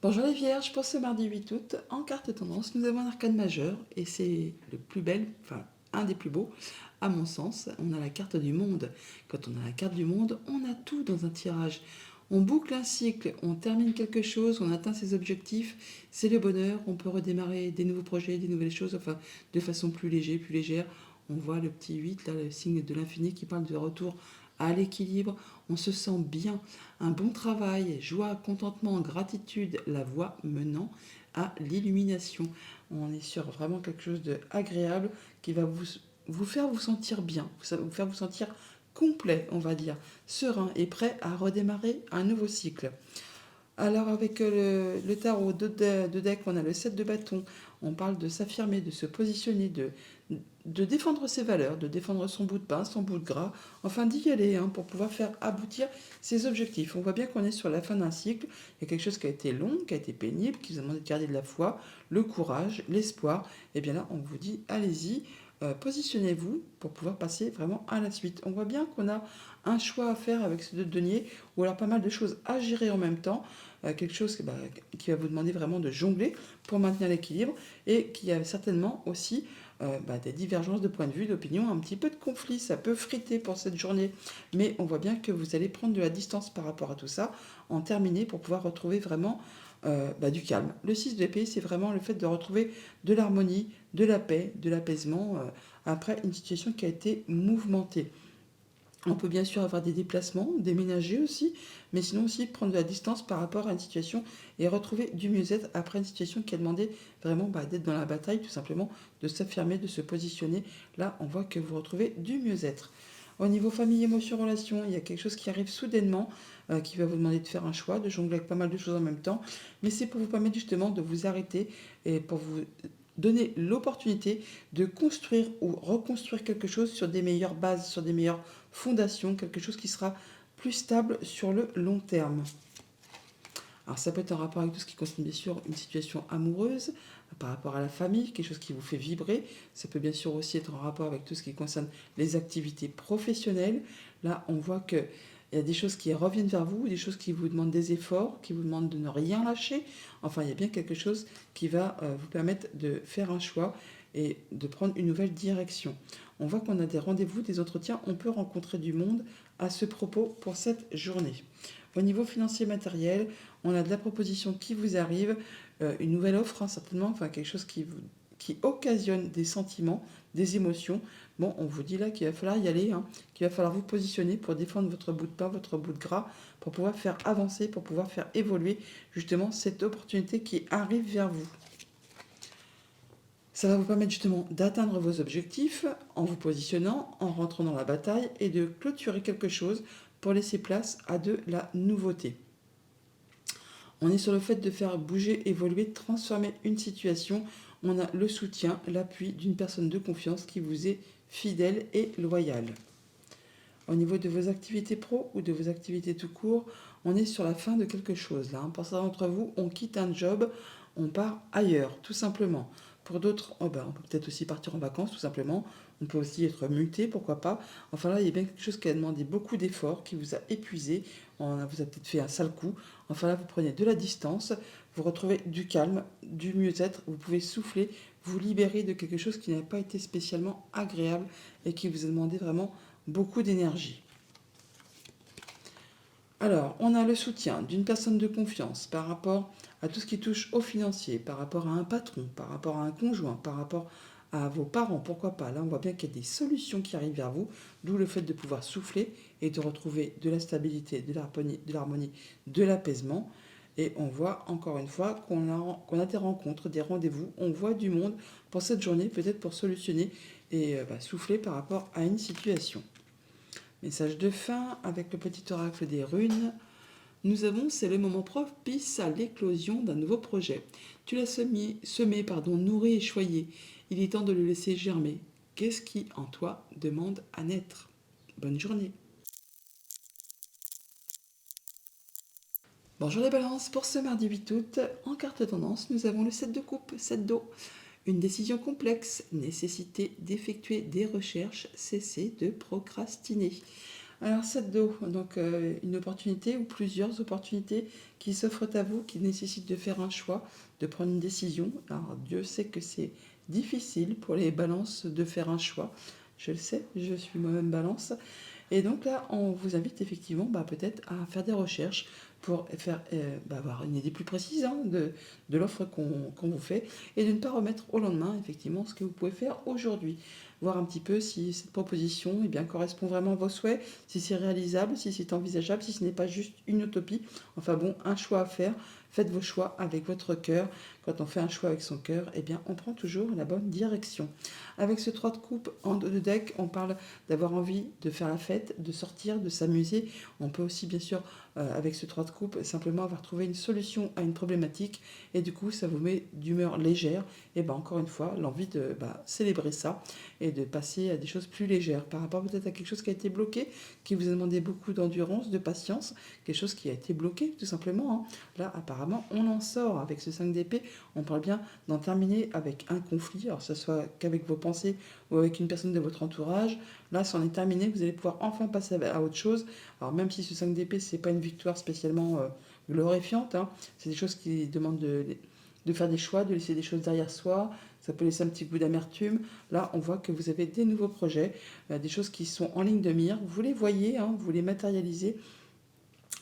Speaker 1: Bonjour les Vierges, pour ce mardi 8 août, en carte tendance, nous avons un arcane majeur et c'est le plus bel, enfin un des plus beaux à mon sens. On a la carte du monde. Quand on a la carte du monde, on a tout dans un tirage. On boucle un cycle, on termine quelque chose, on atteint ses objectifs, c'est le bonheur, on peut redémarrer des nouveaux projets, des nouvelles choses, enfin de façon plus légère. On voit le petit 8, là, le signe de l'infini qui parle de retour à l'équilibre, on se sent bien, un bon travail, joie, contentement, gratitude, la voie menant à l'illumination. On est sur vraiment quelque chose d'agréable qui va vous faire vous sentir bien, vous faire vous sentir complet, on va dire, serein et prêt à redémarrer un nouveau cycle. Alors avec le tarot de deck, on a le 7 de bâton, on parle de s'affirmer, de se positionner, de défendre ses valeurs, de défendre son bout de pain, son bout de gras, enfin d'y aller pour pouvoir faire aboutir ses objectifs. On voit bien qu'on est sur la fin d'un cycle, il y a quelque chose qui a été long, qui a été pénible, qui vous a demandé de garder de la foi, le courage, l'espoir, et bien là on vous dit allez-y, positionnez-vous pour pouvoir passer vraiment à la suite. On voit bien qu'on a un choix à faire avec ce deux deniers, ou alors pas mal de choses à gérer en même temps, quelque chose qui va vous demander vraiment de jongler pour maintenir l'équilibre, et qui a certainement aussi des divergences de points de vue, d'opinion, un petit peu de conflit, ça peut friter pour cette journée, mais on voit bien que vous allez prendre de la distance par rapport à tout ça, en terminer pour pouvoir retrouver vraiment du calme. Le 6 d'épée, c'est vraiment le fait de retrouver de l'harmonie, de la paix, de l'apaisement, après une situation qui a été mouvementée. On peut bien sûr avoir des déplacements, déménager aussi, mais sinon aussi prendre de la distance par rapport à une situation et retrouver du mieux-être après une situation qui a demandé vraiment d'être dans la bataille, tout simplement, de s'affirmer, de se positionner. Là, on voit que vous retrouvez du mieux-être. Au niveau famille, émotion, relation, il y a quelque chose qui arrive soudainement, qui va vous demander de faire un choix, de jongler avec pas mal de choses en même temps, mais c'est pour vous permettre justement de vous arrêter et pour vous donner l'opportunité de construire ou reconstruire quelque chose sur des meilleures bases, sur des meilleures fondations, quelque chose qui sera plus stable sur le long terme. Alors ça peut être en rapport avec tout ce qui concerne bien sûr une situation amoureuse, par rapport à la famille, quelque chose qui vous fait vibrer. Ça peut bien sûr aussi être en rapport avec tout ce qui concerne les activités professionnelles. Là, on voit que il y a des choses qui reviennent vers vous, des choses qui vous demandent des efforts, qui vous demandent de ne rien lâcher. Enfin, il y a bien quelque chose qui va vous permettre de faire un choix et de prendre une nouvelle direction. On voit qu'on a des rendez-vous, des entretiens, on peut rencontrer du monde à ce propos pour cette journée. Au niveau financier matériel, on a de la proposition qui vous arrive, une nouvelle offre certainement, enfin quelque chose qui qui occasionnent des sentiments, des émotions. Bon, on vous dit là qu'il va falloir y aller, hein, qu'il va falloir vous positionner pour défendre votre bout de pain, votre bout de gras, pour pouvoir faire avancer, pour pouvoir faire évoluer justement cette opportunité qui arrive vers vous. Ça va vous permettre justement d'atteindre vos objectifs en vous positionnant, en rentrant dans la bataille et de clôturer quelque chose pour laisser place à de la nouveauté. On est sur le fait de faire bouger, évoluer, transformer une situation. On a le soutien, l'appui d'une personne de confiance qui vous est fidèle et loyale. Au niveau de vos activités pro ou de vos activités tout court, on est sur la fin de quelque chose là. Pour certains d'entre vous, on quitte un job, on part ailleurs, tout simplement. Pour d'autres, on peut peut-être aussi partir en vacances, tout simplement. On peut aussi être muté, pourquoi pas. Enfin là, il y a bien quelque chose qui a demandé beaucoup d'efforts, qui vous a épuisé. On vous a peut-être fait un sale coup. Enfin là, vous prenez de la distance, vous retrouvez du calme, du mieux-être. Vous pouvez souffler, vous libérer de quelque chose qui n'a pas été spécialement agréable et qui vous a demandé vraiment beaucoup d'énergie. Alors, on a le soutien d'une personne de confiance par rapport à tout ce qui touche au financier, par rapport à un patron, par rapport à un conjoint, par rapport à vos parents, pourquoi pas. Là, on voit bien qu'il y a des solutions qui arrivent vers vous, d'où le fait de pouvoir souffler et de retrouver de la stabilité, de l'harmonie, de l'apaisement. Et on voit encore une fois qu'on a des rencontres, des rendez-vous, on voit du monde pour cette journée, peut-être pour solutionner et souffler par rapport à une situation. Message de fin avec le petit oracle des runes. C'est le moment propice à l'éclosion d'un nouveau projet. Tu l'as semé, nourri et choyé. Il est temps de le laisser germer. Qu'est-ce qui, en toi, demande à naître? Bonne journée. Bonjour les balances, pour ce mardi 8 août, en carte tendance, nous avons le 7 de coupe, 7 d'eau. Une décision complexe, nécessité d'effectuer des recherches, cesser de procrastiner. Alors 7 d'eau, donc une opportunité ou plusieurs opportunités qui s'offrent à vous, qui nécessitent de faire un choix, de prendre une décision. Alors Dieu sait que c'est difficile pour les balances de faire un choix. Je le sais, je suis moi-même balance. Et donc là, on vous invite effectivement peut-être à faire des recherches pour faire, avoir une idée plus précise de l'offre qu'on vous fait et de ne pas remettre au lendemain effectivement ce que vous pouvez faire aujourd'hui. Voir un petit peu si cette proposition correspond vraiment à vos souhaits, si c'est réalisable, si c'est envisageable, si ce n'est pas juste une utopie. Enfin bon, un choix à faire. Faites vos choix avec votre cœur. Quand on fait un choix avec son cœur, on prend toujours la bonne direction. Avec ce 3 de coupe en dos de deck, on parle d'avoir envie de faire la fête, de sortir, de s'amuser. On peut aussi, bien sûr, avec ce 3 de coupe, simplement avoir trouvé une solution à une problématique. Et du coup, ça vous met d'humeur légère. Et encore une fois, l'envie de célébrer ça et de passer à des choses plus légères par rapport peut-être à quelque chose qui a été bloqué, qui vous a demandé beaucoup d'endurance, de patience, quelque chose qui a été bloqué tout simplement. Là, apparemment, on en sort avec ce 5 d'épée. On parle bien d'en terminer avec un conflit, alors que ce soit qu'avec vos pensées ou avec une personne de votre entourage. Là, c'en est terminé, vous allez pouvoir enfin passer à autre chose. Alors même si ce 5 d'épée, c'est pas une victoire spécialement glorifiante, c'est des choses qui demandent de faire des choix, de laisser des choses derrière soi. Ça peut laisser un petit goût d'amertume. Là, on voit que vous avez des nouveaux projets, des choses qui sont en ligne de mire. Vous les voyez, vous les matérialisez.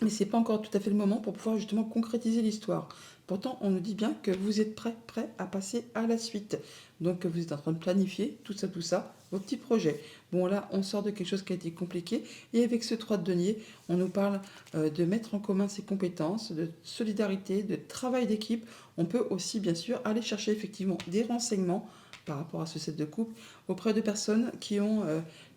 Speaker 1: Mais ce n'est pas encore tout à fait le moment pour pouvoir justement concrétiser l'histoire. Pourtant, on nous dit bien que vous êtes prêt à passer à la suite. Donc, vous êtes en train de planifier tout ça, vos petits projets. Bon, là, on sort de quelque chose qui a été compliqué. Et avec ce 3 de denier, on nous parle de mettre en commun ses compétences, de solidarité, de travail d'équipe. On peut aussi, bien sûr, aller chercher effectivement des renseignements par rapport à ce set de coupe auprès de personnes qui ont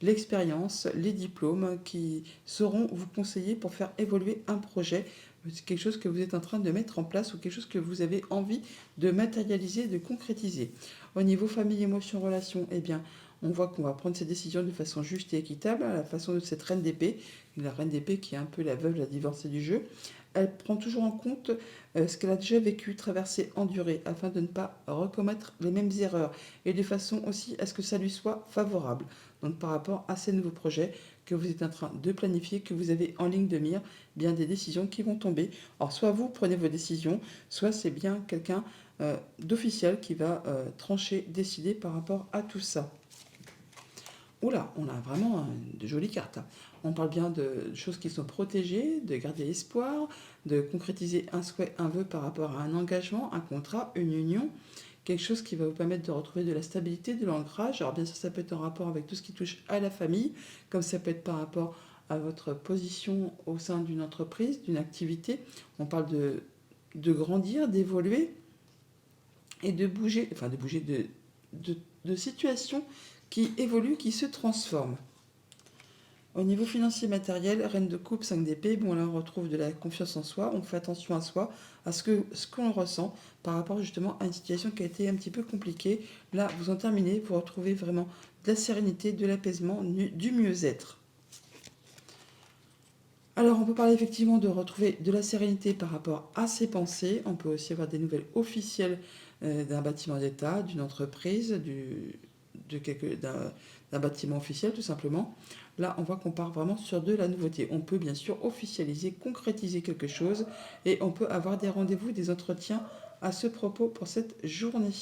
Speaker 1: l'expérience, les diplômes, qui sauront vous conseiller pour faire évoluer un projet. C'est quelque chose que vous êtes en train de mettre en place ou quelque chose que vous avez envie de matérialiser, de concrétiser. Au niveau famille, émotion, relation, on voit qu'on va prendre ces décisions de façon juste et équitable, à la façon de cette reine d'épée, la reine d'épée qui est un peu la veuve, la divorcée du jeu. Elle prend toujours en compte ce qu'elle a déjà vécu, traversé, enduré, afin de ne pas recommettre les mêmes erreurs et de façon aussi à ce que ça lui soit favorable. Donc par rapport à ces nouveaux projets que vous êtes en train de planifier, que vous avez en ligne de mire, bien des décisions qui vont tomber. Alors soit vous prenez vos décisions, soit c'est bien quelqu'un d'officiel qui va trancher, décider par rapport à tout ça. Oula, on a vraiment de jolies cartes. On parle bien de choses qui sont protégées, de garder espoir, de concrétiser un souhait, un vœu par rapport à un engagement, un contrat, une union quelque chose qui va vous permettre de retrouver de la stabilité, de l'ancrage. Alors bien sûr, ça peut être en rapport avec tout ce qui touche à la famille, comme ça peut être par rapport à votre position au sein d'une entreprise, d'une activité. On parle de grandir, d'évoluer et de bouger de situations qui évoluent, qui se transforment. Au niveau financier matériel, reine de coupe, 5 d'épée, bon là on retrouve de la confiance en soi, on fait attention à soi, à ce qu'on ressent par rapport justement à une situation qui a été un petit peu compliquée. Là, vous en terminez, vous retrouvez vraiment de la sérénité, de l'apaisement, du mieux-être. Alors on peut parler effectivement de retrouver de la sérénité par rapport à ses pensées, on peut aussi avoir des nouvelles officielles d'un bâtiment d'État, d'une entreprise, d'un bâtiment officiel tout simplement. Là, on voit qu'on part vraiment sur de la nouveauté. On peut bien sûr officialiser, concrétiser quelque chose et on peut avoir des rendez-vous, des entretiens à ce propos pour cette journée.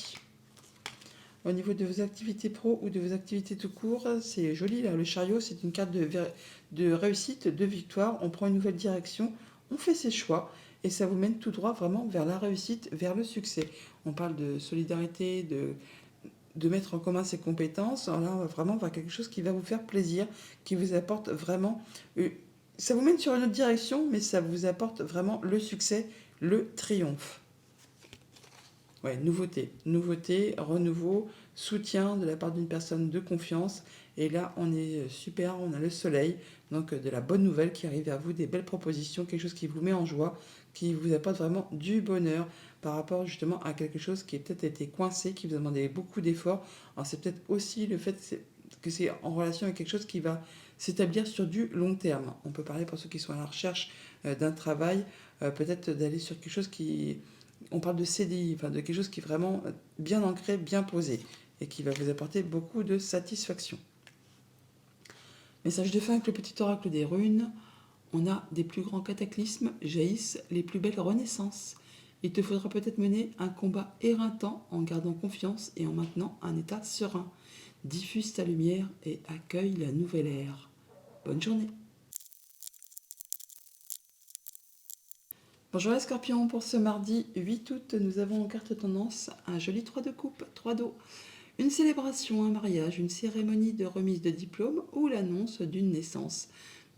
Speaker 1: Au niveau de vos activités pro ou de vos activités tout court, c'est joli là. Le chariot, c'est une carte de réussite, de victoire. On prend une nouvelle direction, on fait ses choix et ça vous mène tout droit vraiment vers la réussite, vers le succès. On parle de solidarité, de mettre en commun ses compétences. Alors là, on va vraiment vers quelque chose qui va vous faire plaisir, qui vous apporte vraiment... Ça vous mène sur une autre direction, mais ça vous apporte vraiment le succès, le triomphe. Ouais, nouveauté, renouveau, soutien de la part d'une personne de confiance. Et là, on est super, on a le soleil, donc de la bonne nouvelle qui arrive à vous, des belles propositions, quelque chose qui vous met en joie, qui vous apporte vraiment du bonheur par rapport justement à quelque chose qui a peut-être été coincé, qui vous a demandé beaucoup d'efforts. Alors c'est peut-être aussi le fait que c'est en relation avec quelque chose qui va s'établir sur du long terme. On peut parler pour ceux qui sont à la recherche d'un travail, peut-être d'aller sur quelque chose qui... On parle de CDI, enfin de quelque chose qui est vraiment bien ancré, bien posé et qui va vous apporter beaucoup de satisfaction. Message de fin avec le petit oracle des runes. On a des plus grands cataclysmes, jaillissent les plus belles renaissances. Il te faudra peut-être mener un combat éreintant en gardant confiance et en maintenant un état serein. Diffuse ta lumière et accueille la nouvelle ère. Bonne journée. Bonjour les scorpions, pour ce mardi 8 août, nous avons en carte tendance un joli 3 de coupe, 3 d'eau. Une célébration, un mariage, une cérémonie de remise de diplôme ou l'annonce d'une naissance.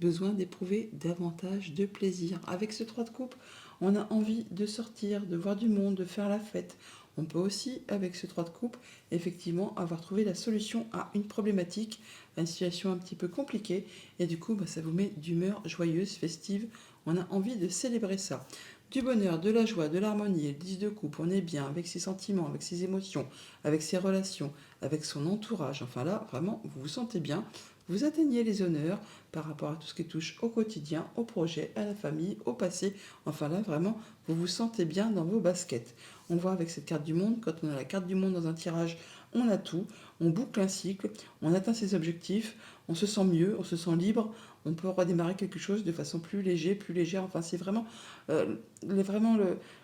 Speaker 1: Besoin d'éprouver davantage de plaisir. Avec ce 3 de coupe, on a envie de sortir, de voir du monde, de faire la fête. On peut aussi, avec ce 3 de coupe, effectivement avoir trouvé la solution à une problématique, à une situation un petit peu compliquée. Et du coup, ça vous met d'humeur joyeuse, festive. On a envie de célébrer ça. Du bonheur, de la joie, de l'harmonie, le 10 de coupe, on est bien avec ses sentiments, avec ses émotions, avec ses relations, avec son entourage. Enfin là, vraiment, vous vous sentez bien. Vous atteignez les honneurs par rapport à tout ce qui touche au quotidien, au projet, à la famille, au passé. Enfin là, vraiment, vous vous sentez bien dans vos baskets. On voit avec cette carte du monde, quand on a la carte du monde dans un tirage, on a tout. On boucle un cycle, on atteint ses objectifs, on se sent mieux, on se sent libre. On peut redémarrer quelque chose de façon plus légère. Enfin, c'est vraiment,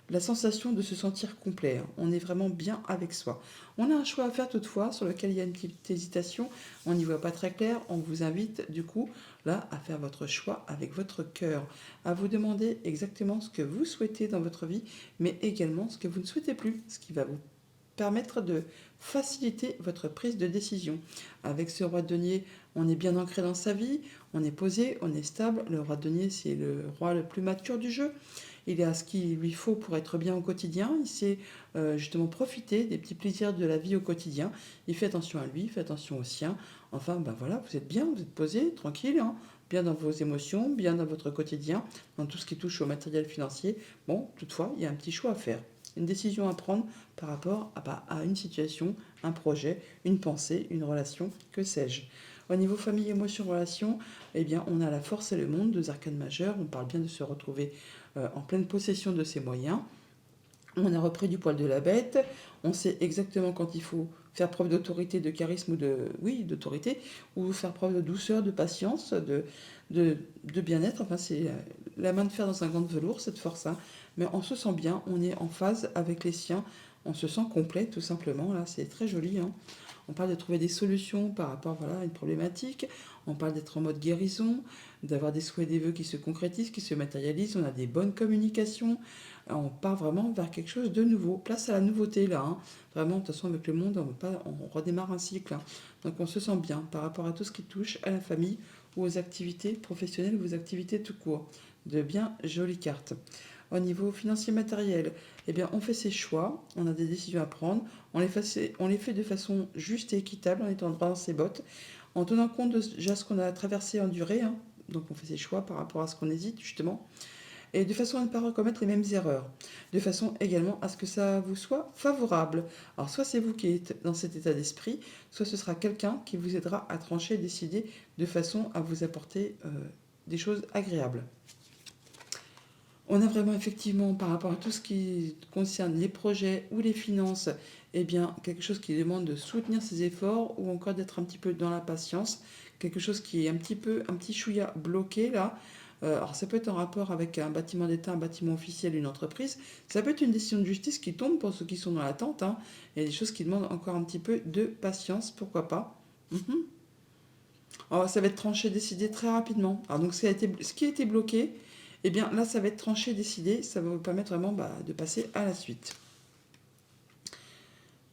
Speaker 1: la sensation de se sentir complet. On est vraiment bien avec soi. On a un choix à faire toutefois, sur lequel il y a une petite hésitation. On n'y voit pas très clair. On vous invite du coup là à faire votre choix avec votre cœur, à vous demander exactement ce que vous souhaitez dans votre vie, mais également ce que vous ne souhaitez plus, ce qui va vous permettre de faciliter votre prise de décision. Avec ce roi de denier, on est bien ancré dans sa vie, on est posé, on est stable. Le roi de denier, c'est le roi le plus mature du jeu. Il a ce qu'il lui faut pour être bien au quotidien. Il sait justement profiter des petits plaisirs de la vie au quotidien. Il fait attention à lui, il fait attention aux siens. Enfin, voilà, vous êtes bien, vous êtes posé, tranquille, hein, bien dans vos émotions, bien dans votre quotidien, dans tout ce qui touche au matériel financier. Bon, toutefois, il y a un petit choix à faire. Une décision à prendre par rapport à une situation, un projet, une pensée, une relation, que sais-je. Au niveau famille, émotion, relation, eh bien, on a la force et le monde, 2 arcanes majeures. On parle bien de se retrouver en pleine possession de ses moyens. On a repris du poil de la bête. On sait exactement quand il faut faire preuve d'autorité, de charisme ou d'autorité, ou faire preuve de douceur, de patience, de bien-être. Enfin, c'est la main de fer dans un gant de velours, cette force. Hein. Mais on se sent bien, on est en phase avec les siens, On se sent complet, tout simplement. Là, c'est très joli, hein. On parle de trouver des solutions par rapport voilà, à une problématique. On parle d'être en mode guérison, d'avoir des souhaits, des vœux qui se concrétisent, qui se matérialisent. On a des bonnes communications. On part vraiment vers quelque chose de nouveau. Place à la nouveauté, là, hein. Vraiment, de toute façon, avec le monde, on redémarre un cycle, hein. Donc, on se sent bien par rapport à tout ce qui touche à la famille ou aux activités professionnelles ou aux activités tout court. De bien jolies cartes. Au niveau financier matériel, eh bien, on fait ses choix, on a des décisions à prendre, on les fait de façon juste et équitable en étant droit dans ses bottes, en tenant compte de déjà ce qu'on a traversé, enduré, hein. Donc on fait ses choix par rapport à ce qu'on hésite justement, et de façon à ne pas recommettre les mêmes erreurs, de façon également à ce que ça vous soit favorable. Alors soit c'est vous qui êtes dans cet état d'esprit, soit ce sera quelqu'un qui vous aidera à trancher et décider de façon à vous apporter des choses agréables. On a vraiment effectivement par rapport à tout ce qui concerne les projets ou les finances, eh bien quelque chose qui demande de soutenir ses efforts ou encore d'être un petit peu dans la patience, quelque chose qui est un petit chouïa bloqué là. Alors ça peut être en rapport avec un bâtiment d'État, un bâtiment officiel, une entreprise. Ça peut être une décision de justice qui tombe pour ceux qui sont dans l'attente, hein. Il y a des choses qui demandent encore un petit peu de patience, pourquoi pas. Mhm. Alors, ça va être tranché, décidé très rapidement. Alors, donc, ce qui a été bloqué, eh bien là, ça va être tranché, décidé. Ça va vous permettre vraiment de passer à la suite.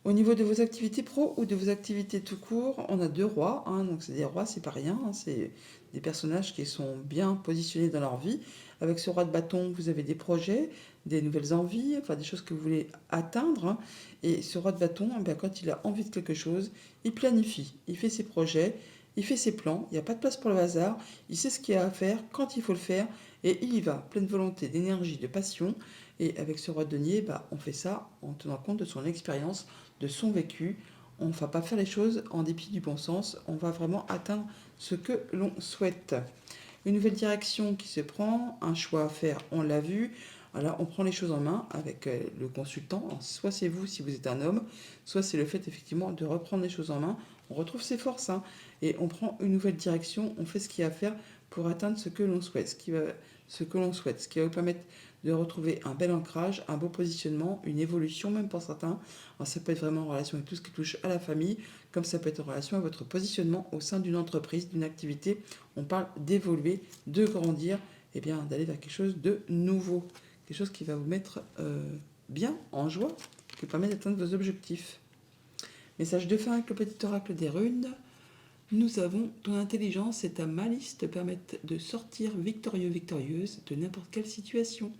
Speaker 1: Au niveau de vos activités pro ou de vos activités tout court, on a deux rois, hein. Donc, c'est des rois, c'est pas rien, hein. C'est des personnages qui sont bien positionnés dans leur vie. Avec ce roi de bâton, vous avez des projets, des nouvelles envies, enfin des choses que vous voulez atteindre, hein. Et ce roi de bâton, eh bien, quand il a envie de quelque chose, il planifie, il fait ses projets, il fait ses plans, il n'y a pas de place pour le hasard, il sait ce qu'il y a à faire, quand il faut le faire, et il y va, pleine volonté, d'énergie, de passion. Et avec ce roi de denier, on fait ça en tenant compte de son expérience, de son vécu. On ne va pas faire les choses en dépit du bon sens, on va vraiment atteindre ce que l'on souhaite. Une nouvelle direction qui se prend, un choix à faire, on l'a vu. Alors on prend les choses en main avec le consultant. Alors, soit c'est vous si vous êtes un homme, soit c'est le fait effectivement de reprendre les choses en main. On retrouve ses forces, hein, et on prend une nouvelle direction, on fait ce qu'il y a à faire pour atteindre ce que l'on souhaite, ce qui va vous permettre de retrouver un bel ancrage, un beau positionnement, une évolution même pour certains. Alors, ça peut être vraiment en relation avec tout ce qui touche à la famille, comme ça peut être en relation à votre positionnement au sein d'une entreprise, d'une activité. On parle d'évoluer, de grandir, et bien d'aller vers quelque chose de nouveau, quelque chose qui va vous mettre bien en joie, qui vous permet d'atteindre vos objectifs. Message de fin avec le petit oracle des runes. Nous avons ton intelligence et ta malice te permettent de sortir victorieux, victorieuse de n'importe quelle situation.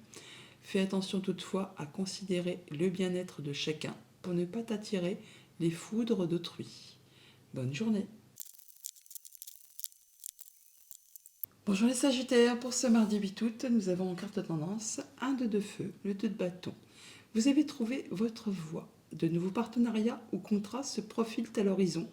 Speaker 1: Fais attention toutefois à considérer le bien-être de chacun pour ne pas t'attirer les foudres d'autrui. Bonne journée. Bonjour les Sagittaires, pour ce mardi 8 août, nous avons en carte tendance un 2 de feu, le 2 de bâton. Vous avez trouvé votre voie. De nouveaux partenariats ou contrats se profilent à l'horizon.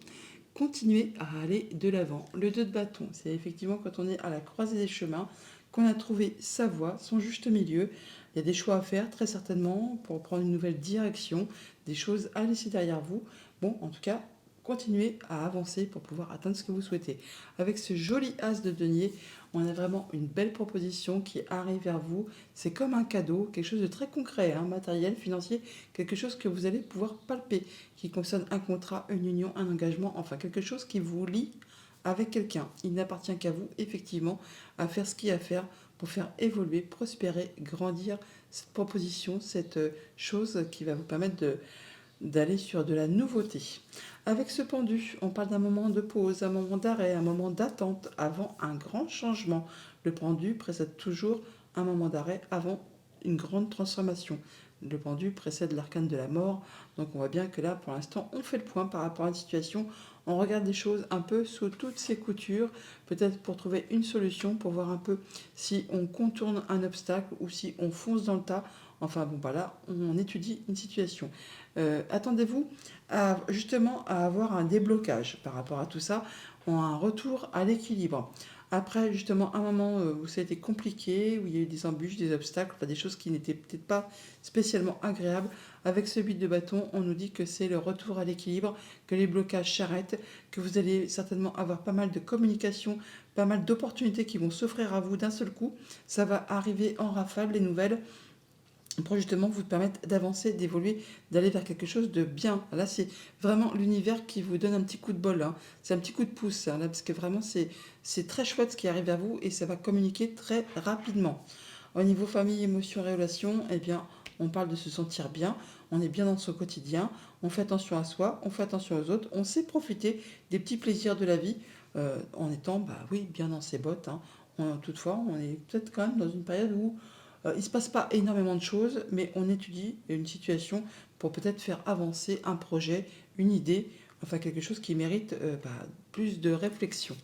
Speaker 1: Continuez à aller de l'avant. Le 2 de bâton, c'est effectivement quand on est à la croisée des chemins, qu'on a trouvé sa voie, son juste milieu. Il y a des choix à faire, très certainement, pour prendre une nouvelle direction, des choses à laisser derrière vous. Bon, en tout cas, continuez à avancer pour pouvoir atteindre ce que vous souhaitez. Avec ce joli as de denier, on a vraiment une belle proposition qui arrive vers vous. C'est comme un cadeau, quelque chose de très concret, hein, matériel, financier, quelque chose que vous allez pouvoir palper, qui concerne un contrat, une union, un engagement, enfin quelque chose qui vous lie avec quelqu'un. Il n'appartient qu'à vous, effectivement, à faire ce qu'il y a à faire pour faire évoluer, prospérer, grandir cette proposition, cette chose qui va vous permettre d'aller sur de la nouveauté. Avec ce pendu, on parle d'un moment de pause, un moment d'arrêt, un moment d'attente avant un grand changement. Le pendu précède toujours un moment d'arrêt avant une grande transformation. Le pendu précède l'arcane de la mort, donc on voit bien que là, pour l'instant, on fait le point par rapport à une situation. On regarde les choses un peu sous toutes ses coutures, peut-être pour trouver une solution, pour voir un peu si on contourne un obstacle ou si on fonce dans le tas. Enfin bon, voilà, on étudie une situation. Attendez-vous justement à avoir un déblocage par rapport à tout ça, un retour à l'équilibre. Après justement un moment où ça a été compliqué, où il y a eu des embûches, des obstacles, enfin, des choses qui n'étaient peut-être pas spécialement agréables, avec ce 8 de bâton, on nous dit que c'est le retour à l'équilibre, que les blocages s'arrêtent, que vous allez certainement avoir pas mal de communication, pas mal d'opportunités qui vont s'offrir à vous d'un seul coup. Ça va arriver en rafale, les nouvelles. pour justement vous permettre d'avancer, d'évoluer, d'aller vers quelque chose de bien. Là, c'est vraiment l'univers qui vous donne un petit coup de bol, hein. C'est un petit coup de pouce, hein, là, parce que vraiment, c'est très chouette ce qui arrive à vous et ça va communiquer très rapidement. Au niveau famille, émotions, relations, eh bien, on parle de se sentir bien, on est bien dans son quotidien, on fait attention à soi, on fait attention aux autres, on sait profiter des petits plaisirs de la vie en étant, bah oui, bien dans ses bottes, hein. Toutefois, on est peut-être quand même dans une période où il ne se passe pas énormément de choses, mais on étudie une situation pour peut-être faire avancer un projet, une idée, enfin quelque chose qui mérite plus de réflexion.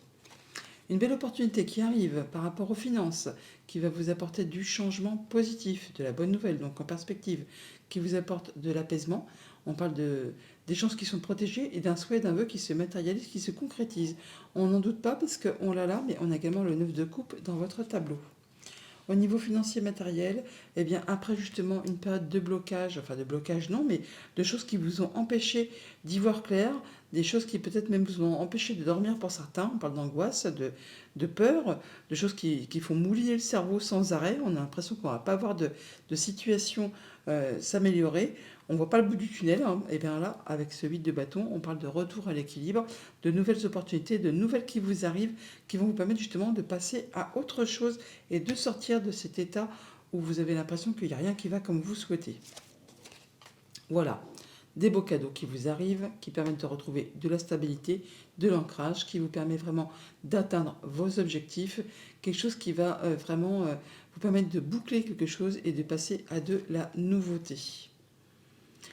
Speaker 1: Une belle opportunité qui arrive par rapport aux finances, qui va vous apporter du changement positif, de la bonne nouvelle, donc en perspective, qui vous apporte de l'apaisement. On parle des chances qui sont protégées et d'un souhait, d'un vœu qui se matérialise, qui se concrétise. On n'en doute pas parce qu'on l'a là, mais on a également le 9 de coupe dans votre tableau. Au niveau financier matériel, eh bien après justement une période de blocage, enfin de blocage non, mais de choses qui vous ont empêché d'y voir clair, des choses qui peut-être même vous ont empêché de dormir pour certains, on parle d'angoisse, de peur, de choses qui font mouiller le cerveau sans arrêt, on a l'impression qu'on ne va pas avoir de situation s'améliorer, on ne voit pas le bout du tunnel, hein. Et bien là, avec ce 8 de bâton, on parle de retour à l'équilibre, de nouvelles opportunités, de nouvelles qui vous arrivent, qui vont vous permettre justement de passer à autre chose et de sortir de cet état où vous avez l'impression qu'il n'y a rien qui va comme vous souhaitez. Voilà, des beaux cadeaux qui vous arrivent, qui permettent de retrouver de la stabilité, de l'ancrage, qui vous permet vraiment d'atteindre vos objectifs, quelque chose qui va vraiment vous permettre de boucler quelque chose et de passer à de la nouveauté.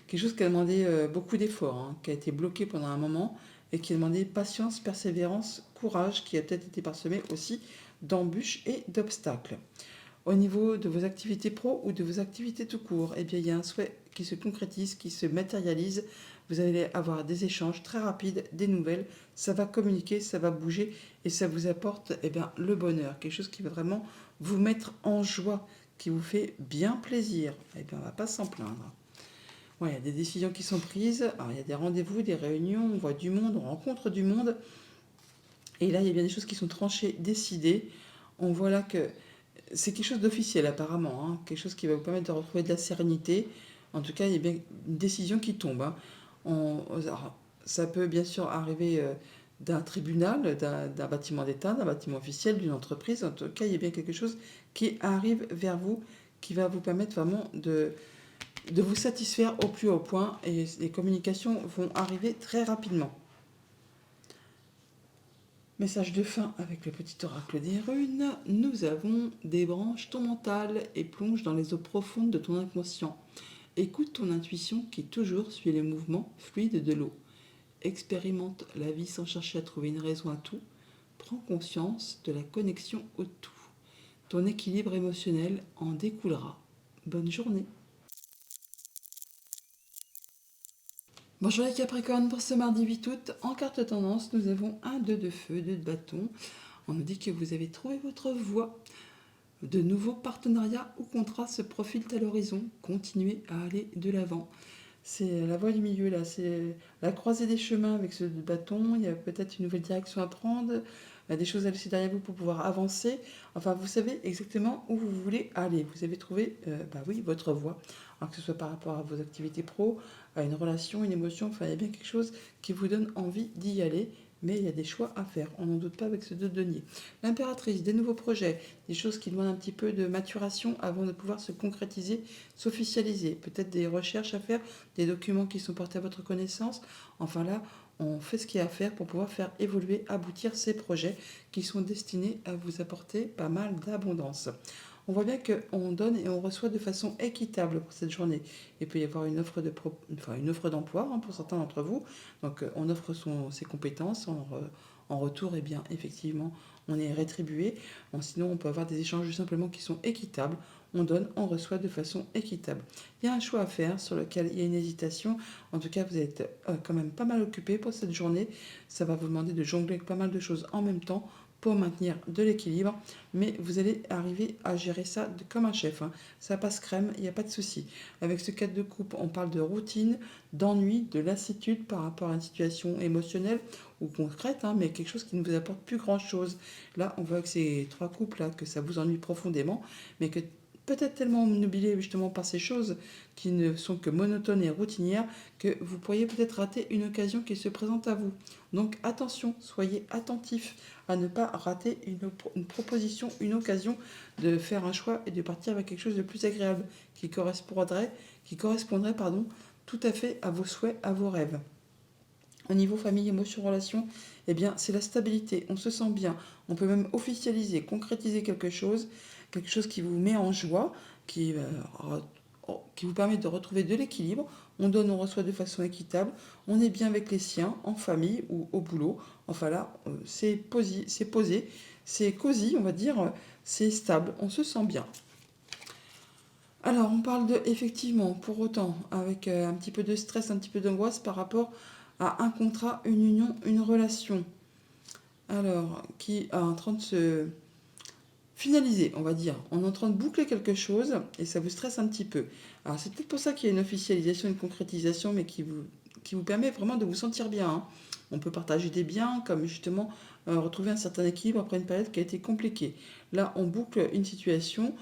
Speaker 1: Quelque chose qui a demandé beaucoup d'efforts, hein, qui a été bloqué pendant un moment et qui a demandé patience, persévérance, courage, qui a peut-être été parsemé aussi d'embûches et d'obstacles. Au niveau de vos activités pro ou de vos activités tout court, eh bien, il y a un souhait qui se concrétise, qui se matérialise. Vous allez avoir des échanges très rapides, des nouvelles. Ça va communiquer, ça va bouger et ça vous apporte le bonheur. Quelque chose qui va vraiment vous mettre en joie, qui vous fait bien plaisir. Eh bien, on ne va pas s'en plaindre. Ouais, il y a des décisions qui sont prises. Alors, il y a des rendez-vous, des réunions, on voit du monde, on rencontre du monde. Et là, il y a bien des choses qui sont tranchées, décidées. On voit là que c'est quelque chose d'officiel apparemment, hein, quelque chose qui va vous permettre de retrouver de la sérénité. En tout cas, il y a bien une décision qui tombe, hein. Alors, ça peut bien sûr arriver d'un tribunal, d'un bâtiment d'État, d'un bâtiment officiel, d'une entreprise. En tout cas, il y a bien quelque chose qui arrive vers vous, qui va vous permettre vraiment de vous satisfaire au plus haut point. Et les communications vont arriver très rapidement. Message de fin avec le petit oracle des runes. Nous avons débranche ton mental et plonge dans les eaux profondes de ton inconscient. Écoute ton intuition qui toujours suit les mouvements fluides de l'eau. Expérimente la vie sans chercher à trouver une raison à tout. Prends conscience de la connexion au tout. Ton équilibre émotionnel en découlera. Bonne journée. Bonjour les Capricornes, pour ce mardi 8 août, en carte tendance, nous avons un 2 de feu, 2 de bâton. On nous dit que vous avez trouvé votre voie. De nouveaux partenariats ou contrats se profilent à l'horizon. Continuez à aller de l'avant. C'est la voie du milieu là, c'est la croisée des chemins avec ce bâton. Il y a peut-être une nouvelle direction à prendre, des choses à laisser derrière vous pour pouvoir avancer. Enfin, vous savez exactement où vous voulez aller. Vous avez trouvé, oui, votre voie. Alors que ce soit par rapport à vos activités pro, à une relation, une émotion, enfin, il y a bien quelque chose qui vous donne envie d'y aller. Mais il y a des choix à faire, on n'en doute pas avec ce 2 de denier. L'impératrice, des nouveaux projets, des choses qui demandent un petit peu de maturation avant de pouvoir se concrétiser, s'officialiser. Peut-être des recherches à faire, des documents qui sont portés à votre connaissance. Enfin là, on fait ce qu'il y a à faire pour pouvoir faire évoluer, aboutir ces projets qui sont destinés à vous apporter pas mal d'abondance. On voit bien qu'on donne et on reçoit de façon équitable pour cette journée. Il peut y avoir une offre d'emploi, hein, pour certains d'entre vous. Donc on offre ses compétences. En retour, eh bien, effectivement, on est rétribué. Bon, sinon, on peut avoir des échanges simplement qui sont équitables. On donne, on reçoit de façon équitable. Il y a un choix à faire sur lequel il y a une hésitation. En tout cas, vous êtes quand même pas mal occupé pour cette journée. Ça va vous demander de jongler avec pas mal de choses en même temps pour maintenir de l'équilibre, mais vous allez arriver à gérer ça comme un chef, hein. Ça passe crème, il n'y a pas de souci. Avec ce 4 de coupe, on parle de routine, d'ennui, de lassitude par rapport à une situation émotionnelle ou concrète, hein, mais quelque chose qui ne vous apporte plus grand-chose. Là, on voit avec ces 3 coupes là que ça vous ennuie profondément, mais que peut-être tellement obnubilé justement par ces choses qui ne sont que monotones et routinières que vous pourriez peut-être rater une occasion qui se présente à vous. Donc attention, soyez attentifs à ne pas rater une proposition, une occasion de faire un choix et de partir avec quelque chose de plus agréable qui correspondrait tout à fait à vos souhaits, à vos rêves. Au niveau famille, émotion, relation, eh bien, c'est la stabilité. On se sent bien. On peut même officialiser, concrétiser quelque chose qui vous met en joie, qui vous permet de retrouver de l'équilibre. On donne, on reçoit de façon équitable. On est bien avec les siens, en famille ou au boulot. Enfin là, c'est posé, c'est cosy, on va dire, c'est stable. On se sent bien. Alors, on parle de, effectivement, pour autant, avec un petit peu de stress, un petit peu d'angoisse par rapport à un contrat, une union, une relation. Alors, qui est en train de se finaliser, on va dire. On est en train de boucler quelque chose et ça vous stresse un petit peu. Alors, c'est peut-être pour ça qu'il y a une officialisation, une concrétisation, mais qui vous permet vraiment de vous sentir bien, hein. On peut partager des biens, comme justement retrouver un certain équilibre après une période qui a été compliquée. Là, on boucle une situation,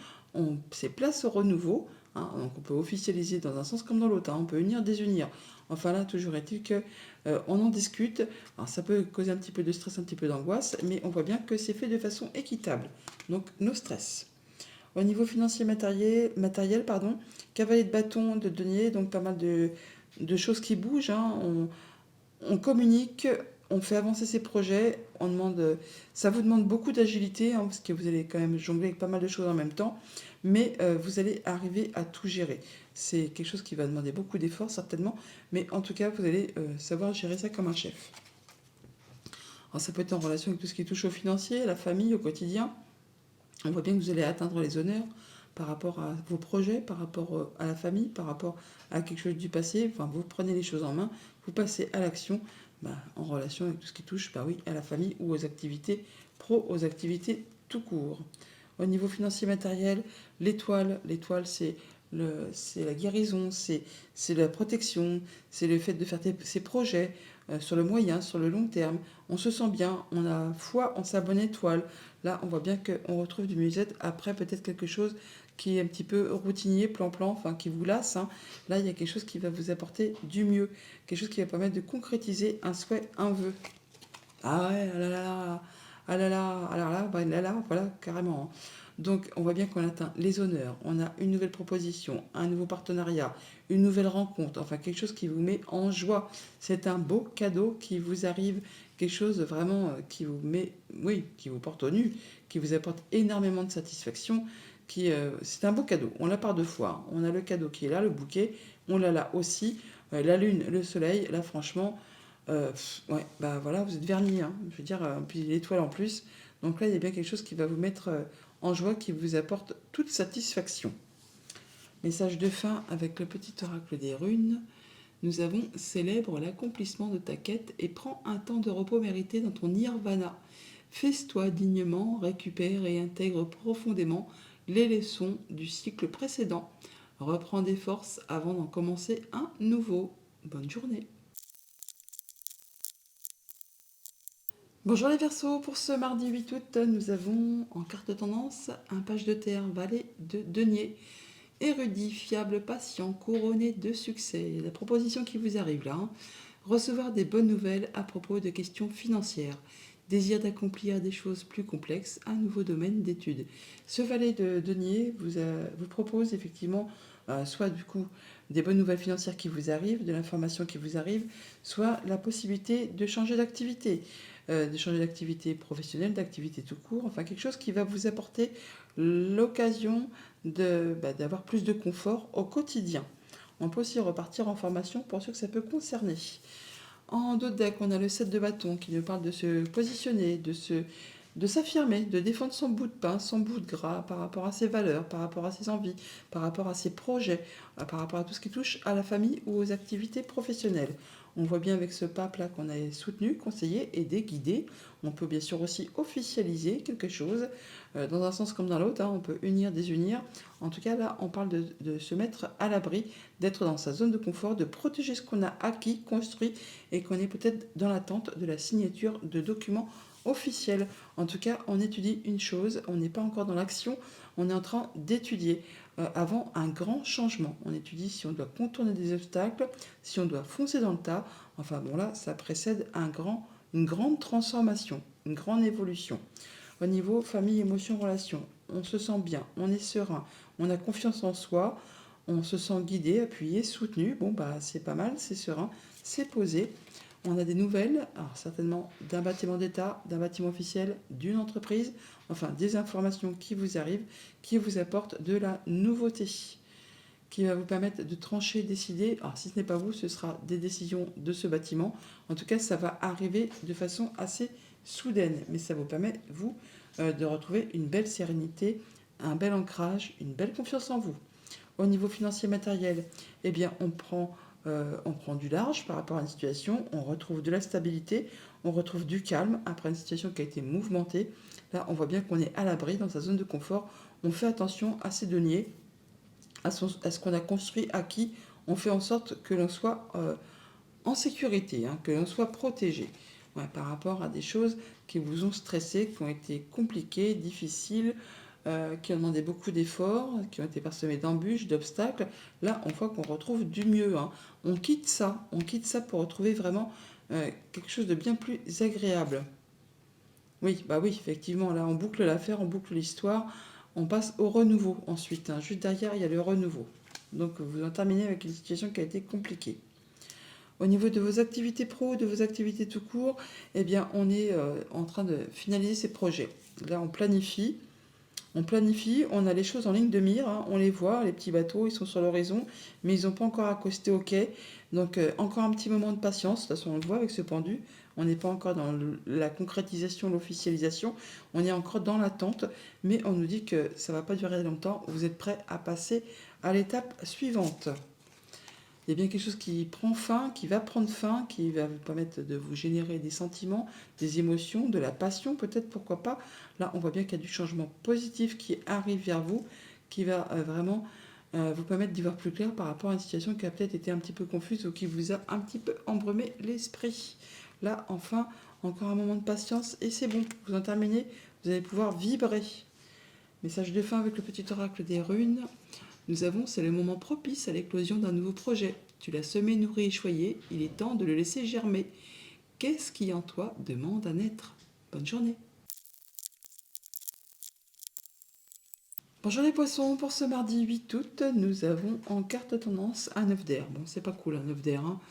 Speaker 1: c'est place au renouveau, hein, donc on peut officialiser dans un sens comme dans l'autre, hein, on peut unir, désunir. Enfin là, toujours est-il que on en discute. Alors, ça peut causer un petit peu de stress, un petit peu d'angoisse, mais on voit bien que c'est fait de façon équitable. Donc, no stress. Au niveau financier matériel, cavalier de bâton, de denier, donc pas mal de choses qui bougent, hein. On communique, on fait avancer ses projets, ça vous demande beaucoup d'agilité, hein, parce que vous allez quand même jongler avec pas mal de choses en même temps, mais vous allez arriver à tout gérer. C'est quelque chose qui va demander beaucoup d'efforts certainement, mais en tout cas vous allez savoir gérer ça comme un chef. Alors ça peut être en relation avec tout ce qui touche au financier, à la famille, au quotidien. On voit bien que vous allez atteindre les honneurs par rapport à vos projets, par rapport à la famille, par rapport à quelque chose du passé. Enfin, vous prenez les choses en main, vous passez à l'action, en relation avec tout ce qui touche à la famille ou aux activités pro, aux activités tout court. Au niveau financier matériel, l'étoile c'est la guérison, c'est la protection, c'est le fait de faire ses projets sur le moyen, sur le long terme. On se sent bien, on a foi en sa bonne étoile. Là, on voit bien qu'on retrouve du mieux-être après peut-être quelque chose qui est un petit peu routinier, plan-plan, enfin qui vous lasse, hein. Là, il y a quelque chose qui va vous apporter du mieux, quelque chose qui va permettre de concrétiser un souhait, un vœu. Ah ouais, ah là là, ah là là, ah là là, là là, voilà, carrément, hein. Donc, on voit bien qu'on atteint les honneurs, on a une nouvelle proposition, un nouveau partenariat, une nouvelle rencontre, enfin quelque chose qui vous met en joie. C'est un beau cadeau qui vous arrive, quelque chose vraiment qui vous met, oui, qui vous porte au nu, qui vous apporte énormément de satisfaction. C'est un beau cadeau. On l'a par deux fois, hein. On a le cadeau qui est là, le bouquet, on l'a là aussi, la lune, le soleil. Là, franchement. Ouais, bah voilà, vous êtes vernis, hein. Je veux dire, puis l'étoile en plus. Donc là, il y a bien quelque chose qui va vous mettre en joie, qui vous apporte toute satisfaction. Message de fin avec le petit oracle des runes. Nous avons célèbre l'accomplissement de ta quête et prends un temps de repos mérité dans ton nirvana. Fais-toi dignement, récupère et intègre profondément les leçons du cycle précédent. Reprends des forces avant d'en commencer un nouveau. Bonne journée. Bonjour les Verseaux, pour ce mardi 8 août, nous avons en carte de tendance un page de terre, valet de denier, érudit, fiable, patient, couronné de succès. La proposition qui vous arrive là, hein. Recevoir des bonnes nouvelles à propos de questions financières, désir d'accomplir des choses plus complexes, un nouveau domaine d'étude. Ce valet de denier vous propose effectivement soit du coup des bonnes nouvelles financières qui vous arrivent, de l'information qui vous arrive, soit la possibilité de changer d'activité professionnelle, d'activité tout court, enfin quelque chose qui va vous apporter l'occasion d'avoir plus de confort au quotidien. On peut aussi repartir en formation pour ceux que ça peut concerner. En dos de deck, on a le 7 de bâton qui nous parle de se positionner, de s'affirmer, de défendre son bout de pain, son bout de gras par rapport à ses valeurs, par rapport à ses envies, par rapport à ses projets, par rapport à tout ce qui touche à la famille ou aux activités professionnelles. On voit bien avec ce pape là qu'on a soutenu, conseillé, aidé, guidé. On peut bien sûr aussi officialiser quelque chose dans un sens comme dans l'autre, hein. On peut unir, désunir. En tout cas là, on parle de se mettre à l'abri, d'être dans sa zone de confort, de protéger ce qu'on a acquis, construit et qu'on est peut-être dans l'attente de la signature de documents officiels. En tout cas, on étudie une chose, on n'est pas encore dans l'action, on est en train d'étudier avant un grand changement. On étudie si on doit contourner des obstacles, si on doit foncer dans le tas. Enfin bon là, ça précède une grande transformation, une grande évolution. Au niveau famille, émotion, relation, on se sent bien, on est serein, on a confiance en soi, on se sent guidé, appuyé, soutenu. Bon, bah, c'est pas mal, c'est serein, c'est posé. On a des nouvelles, alors certainement d'un bâtiment d'État, d'un bâtiment officiel, d'une entreprise, enfin des informations qui vous arrivent, qui vous apportent de la nouveauté, qui va vous permettre de trancher, décider. Alors si ce n'est pas vous, ce sera des décisions de ce bâtiment. En tout cas, ça va arriver de façon assez soudaine, mais ça vous permet, vous, de retrouver une belle sérénité, un bel ancrage, une belle confiance en vous. Au niveau financier matériel, eh bien, on prend du large par rapport à une situation, on retrouve de la stabilité, on retrouve du calme après une situation qui a été mouvementée. Là, on voit bien qu'on est à l'abri dans sa zone de confort. On fait attention à ses deniers, à ce qu'on a construit, acquis. On fait en sorte que l'on soit en sécurité, hein, que l'on soit protégé. Ouais, par rapport à des choses qui vous ont stressé, qui ont été compliquées, difficiles, qui ont demandé beaucoup d'efforts, qui ont été parsemés d'embûches, d'obstacles. Là, on voit qu'on retrouve du mieux, hein. On quitte ça pour retrouver vraiment quelque chose de bien plus agréable. Oui, bah oui, effectivement, là, on boucle l'affaire, on boucle l'histoire, on passe au renouveau ensuite, hein. Juste derrière, il y a le renouveau. Donc, vous en terminez avec une situation qui a été compliquée. Au niveau de vos activités pro, de vos activités tout court, eh bien, on est en train de finaliser ces projets. Là, on planifie, on a les choses en ligne de mire, hein, on les voit, les petits bateaux, ils sont sur l'horizon, mais ils n'ont pas encore accosté au quai. Donc encore un petit moment de patience, de toute façon on le voit avec ce pendu, on n'est pas encore dans la concrétisation, l'officialisation, on est encore dans l'attente, mais on nous dit que ça ne va pas durer longtemps, vous êtes prêts à passer à l'étape suivante. Il y a bien quelque chose qui prend fin, qui va prendre fin, qui va vous permettre de vous générer des sentiments, des émotions, de la passion peut-être, pourquoi pas. Là, on voit bien qu'il y a du changement positif qui arrive vers vous, qui va vraiment vous permettre d'y voir plus clair par rapport à une situation qui a peut-être été un petit peu confuse ou qui vous a un petit peu embrumé l'esprit. Là, enfin, encore un moment de patience et c'est bon, vous en terminez, vous allez pouvoir vibrer. Message de fin avec le petit oracle des runes. Nous avons, c'est le moment propice à l'éclosion d'un nouveau projet. Tu l'as semé, nourri et choyé, il est temps de le laisser germer. Qu'est-ce qui en toi demande à naître? Bonne journée. Bonjour les poissons, pour ce mardi 8 août, nous avons en carte tendance un 9 d'air. Bon, c'est pas cool un 9 d'air, hein.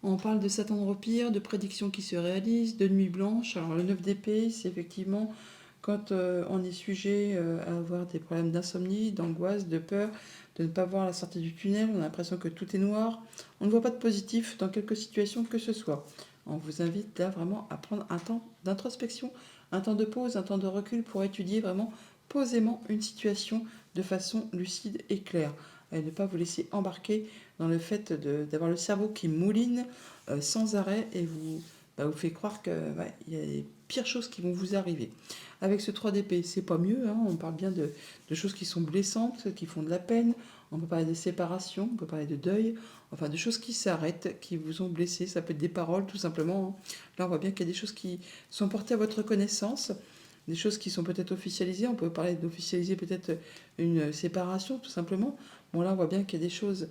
Speaker 1: On parle de Satan de repire, de prédictions qui se réalisent, de nuit blanche. Alors le 9 d'épée, c'est effectivement quand on est sujet à avoir des problèmes d'insomnie, d'angoisse, de peur, de ne pas voir la sortie du tunnel, on a l'impression que tout est noir. On ne voit pas de positif dans quelque situation que ce soit. On vous invite là vraiment à prendre un temps d'introspection, un temps de pause, un temps de recul pour étudier vraiment posément une situation de façon lucide et claire. Et ne pas vous laisser embarquer dans le fait d'avoir le cerveau qui mouline sans arrêt et vous fait croire qu'il y a des pires choses qui vont vous arriver. Avec ce 3 d'épée, c'est pas mieux, hein. On parle bien de choses qui sont blessantes, qui font de la peine. On peut parler de séparation, on peut parler de deuil, enfin de choses qui s'arrêtent, qui vous ont blessé. Ça peut être des paroles tout simplement, hein. Là, on voit bien qu'il y a des choses qui sont portées à votre connaissance, des choses qui sont peut-être officialisées. On peut parler d'officialiser peut-être une séparation tout simplement. Bon, là, on voit bien qu'il y a des choses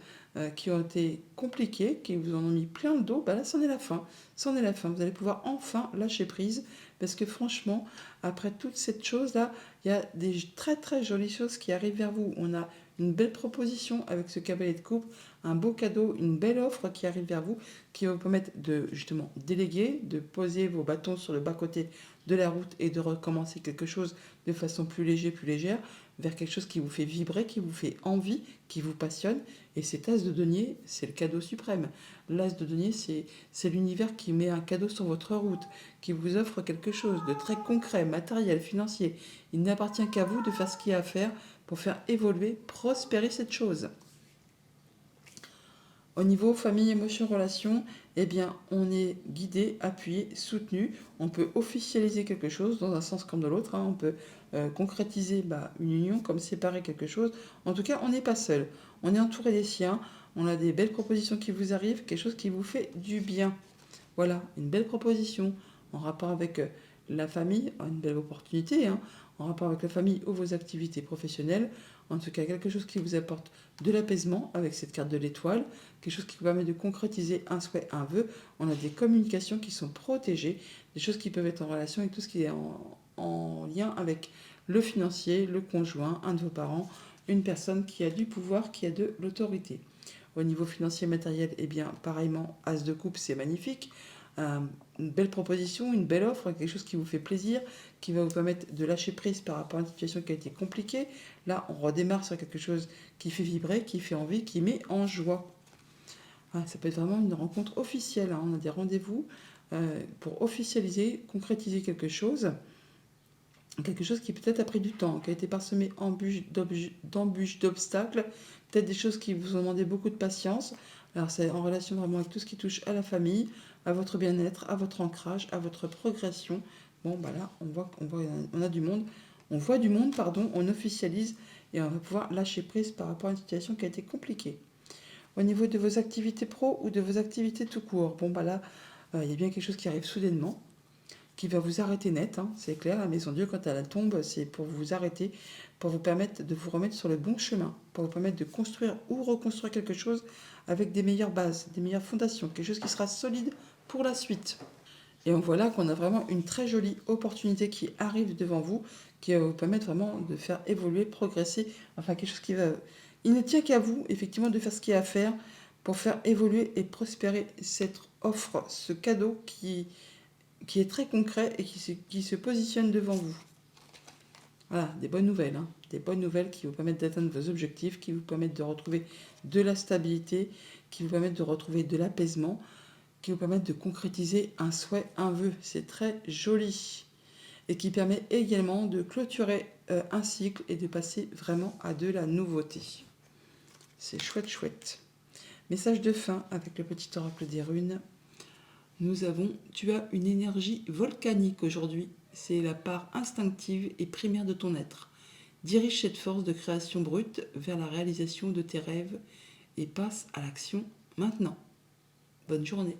Speaker 1: qui ont été compliquées, qui vous en ont mis plein le dos. Bah là, c'en est la fin. C'en est la fin. Vous allez pouvoir enfin lâcher prise. Parce que franchement, après toute cette chose-là, il y a des très très jolies choses qui arrivent vers vous. On a une belle proposition avec ce cavalier de coupe, un beau cadeau, une belle offre qui arrive vers vous, qui va vous permettre de justement déléguer, de poser vos bâtons sur le bas-côté de la route et de recommencer quelque chose de façon plus légère, vers quelque chose qui vous fait vibrer, qui vous fait envie, qui vous passionne. Et cet as de denier, c'est le cadeau suprême. L'as de denier, c'est l'univers qui met un cadeau sur votre route, qui vous offre quelque chose de très concret, matériel, financier. Il n'appartient qu'à vous de faire ce qu'il y a à faire pour faire évoluer, prospérer cette chose. Au niveau famille, émotion, relation, eh bien, on est guidé, appuyé, soutenu. On peut officialiser quelque chose dans un sens comme dans l'autre, hein. On peut concrétiser une union, comme séparer quelque chose. En tout cas, on n'est pas seul. On est entouré des siens. On a des belles propositions qui vous arrivent, quelque chose qui vous fait du bien. Voilà, une belle proposition en rapport avec la famille, une belle opportunité, hein, en rapport avec la famille ou vos activités professionnelles. En tout cas, quelque chose qui vous apporte de l'apaisement avec cette carte de l'étoile, quelque chose qui vous permet de concrétiser un souhait, un vœu. On a des communications qui sont protégées, des choses qui peuvent être en relation avec tout ce qui est en lien avec le financier, le conjoint, un de vos parents, une personne qui a du pouvoir, qui a de l'autorité. Au niveau financier matériel, eh bien, pareillement, As de coupe, c'est magnifique. Une belle proposition, une belle offre, quelque chose qui vous fait plaisir, qui va vous permettre de lâcher prise par rapport à une situation qui a été compliquée. Là, on redémarre sur quelque chose qui fait vibrer, qui fait envie, qui met en joie. Ça peut être vraiment une rencontre officielle. On a des rendez-vous pour officialiser, concrétiser quelque chose. Quelque chose qui peut-être a pris du temps, qui a été parsemé d'embûches, d'obstacles, peut-être des choses qui vous ont demandé beaucoup de patience. Alors c'est en relation vraiment avec tout ce qui touche à la famille, à votre bien-être, à votre ancrage, à votre progression. Bon, bah là, on a du monde. On voit du monde, pardon, on officialise et on va pouvoir lâcher prise par rapport à une situation qui a été compliquée. Au niveau de vos activités pro ou de vos activités tout court, bon, bah là, il y a bien quelque chose qui arrive soudainement qui va vous arrêter net, c'est clair. La maison Dieu, quand elle tombe, c'est pour vous arrêter, pour vous permettre de vous remettre sur le bon chemin, pour vous permettre de construire ou reconstruire quelque chose avec des meilleures bases, des meilleures fondations, quelque chose qui sera solide pour la suite. Et on voit là qu'on a vraiment une très jolie opportunité qui arrive devant vous, qui va vous permettre vraiment de faire évoluer, progresser, enfin quelque chose qui va... Il ne tient qu'à vous, effectivement, de faire ce qu'il y a à faire pour faire évoluer et prospérer cette offre, ce cadeau qui est très concret et qui se positionne devant vous. Voilà, des bonnes nouvelles. Des bonnes nouvelles qui vous permettent d'atteindre vos objectifs, qui vous permettent de retrouver de la stabilité, qui vous permettent de retrouver de l'apaisement, qui vous permettent de concrétiser un souhait, un vœu. C'est très joli. Et qui permet également de clôturer un cycle et de passer vraiment à de la nouveauté. C'est chouette, chouette. Message de fin avec le petit oracle des runes. Tu as une énergie volcanique aujourd'hui. C'est la part instinctive et primaire de ton être. Dirige cette force de création brute vers la réalisation de tes rêves et passe à l'action maintenant. Bonne journée.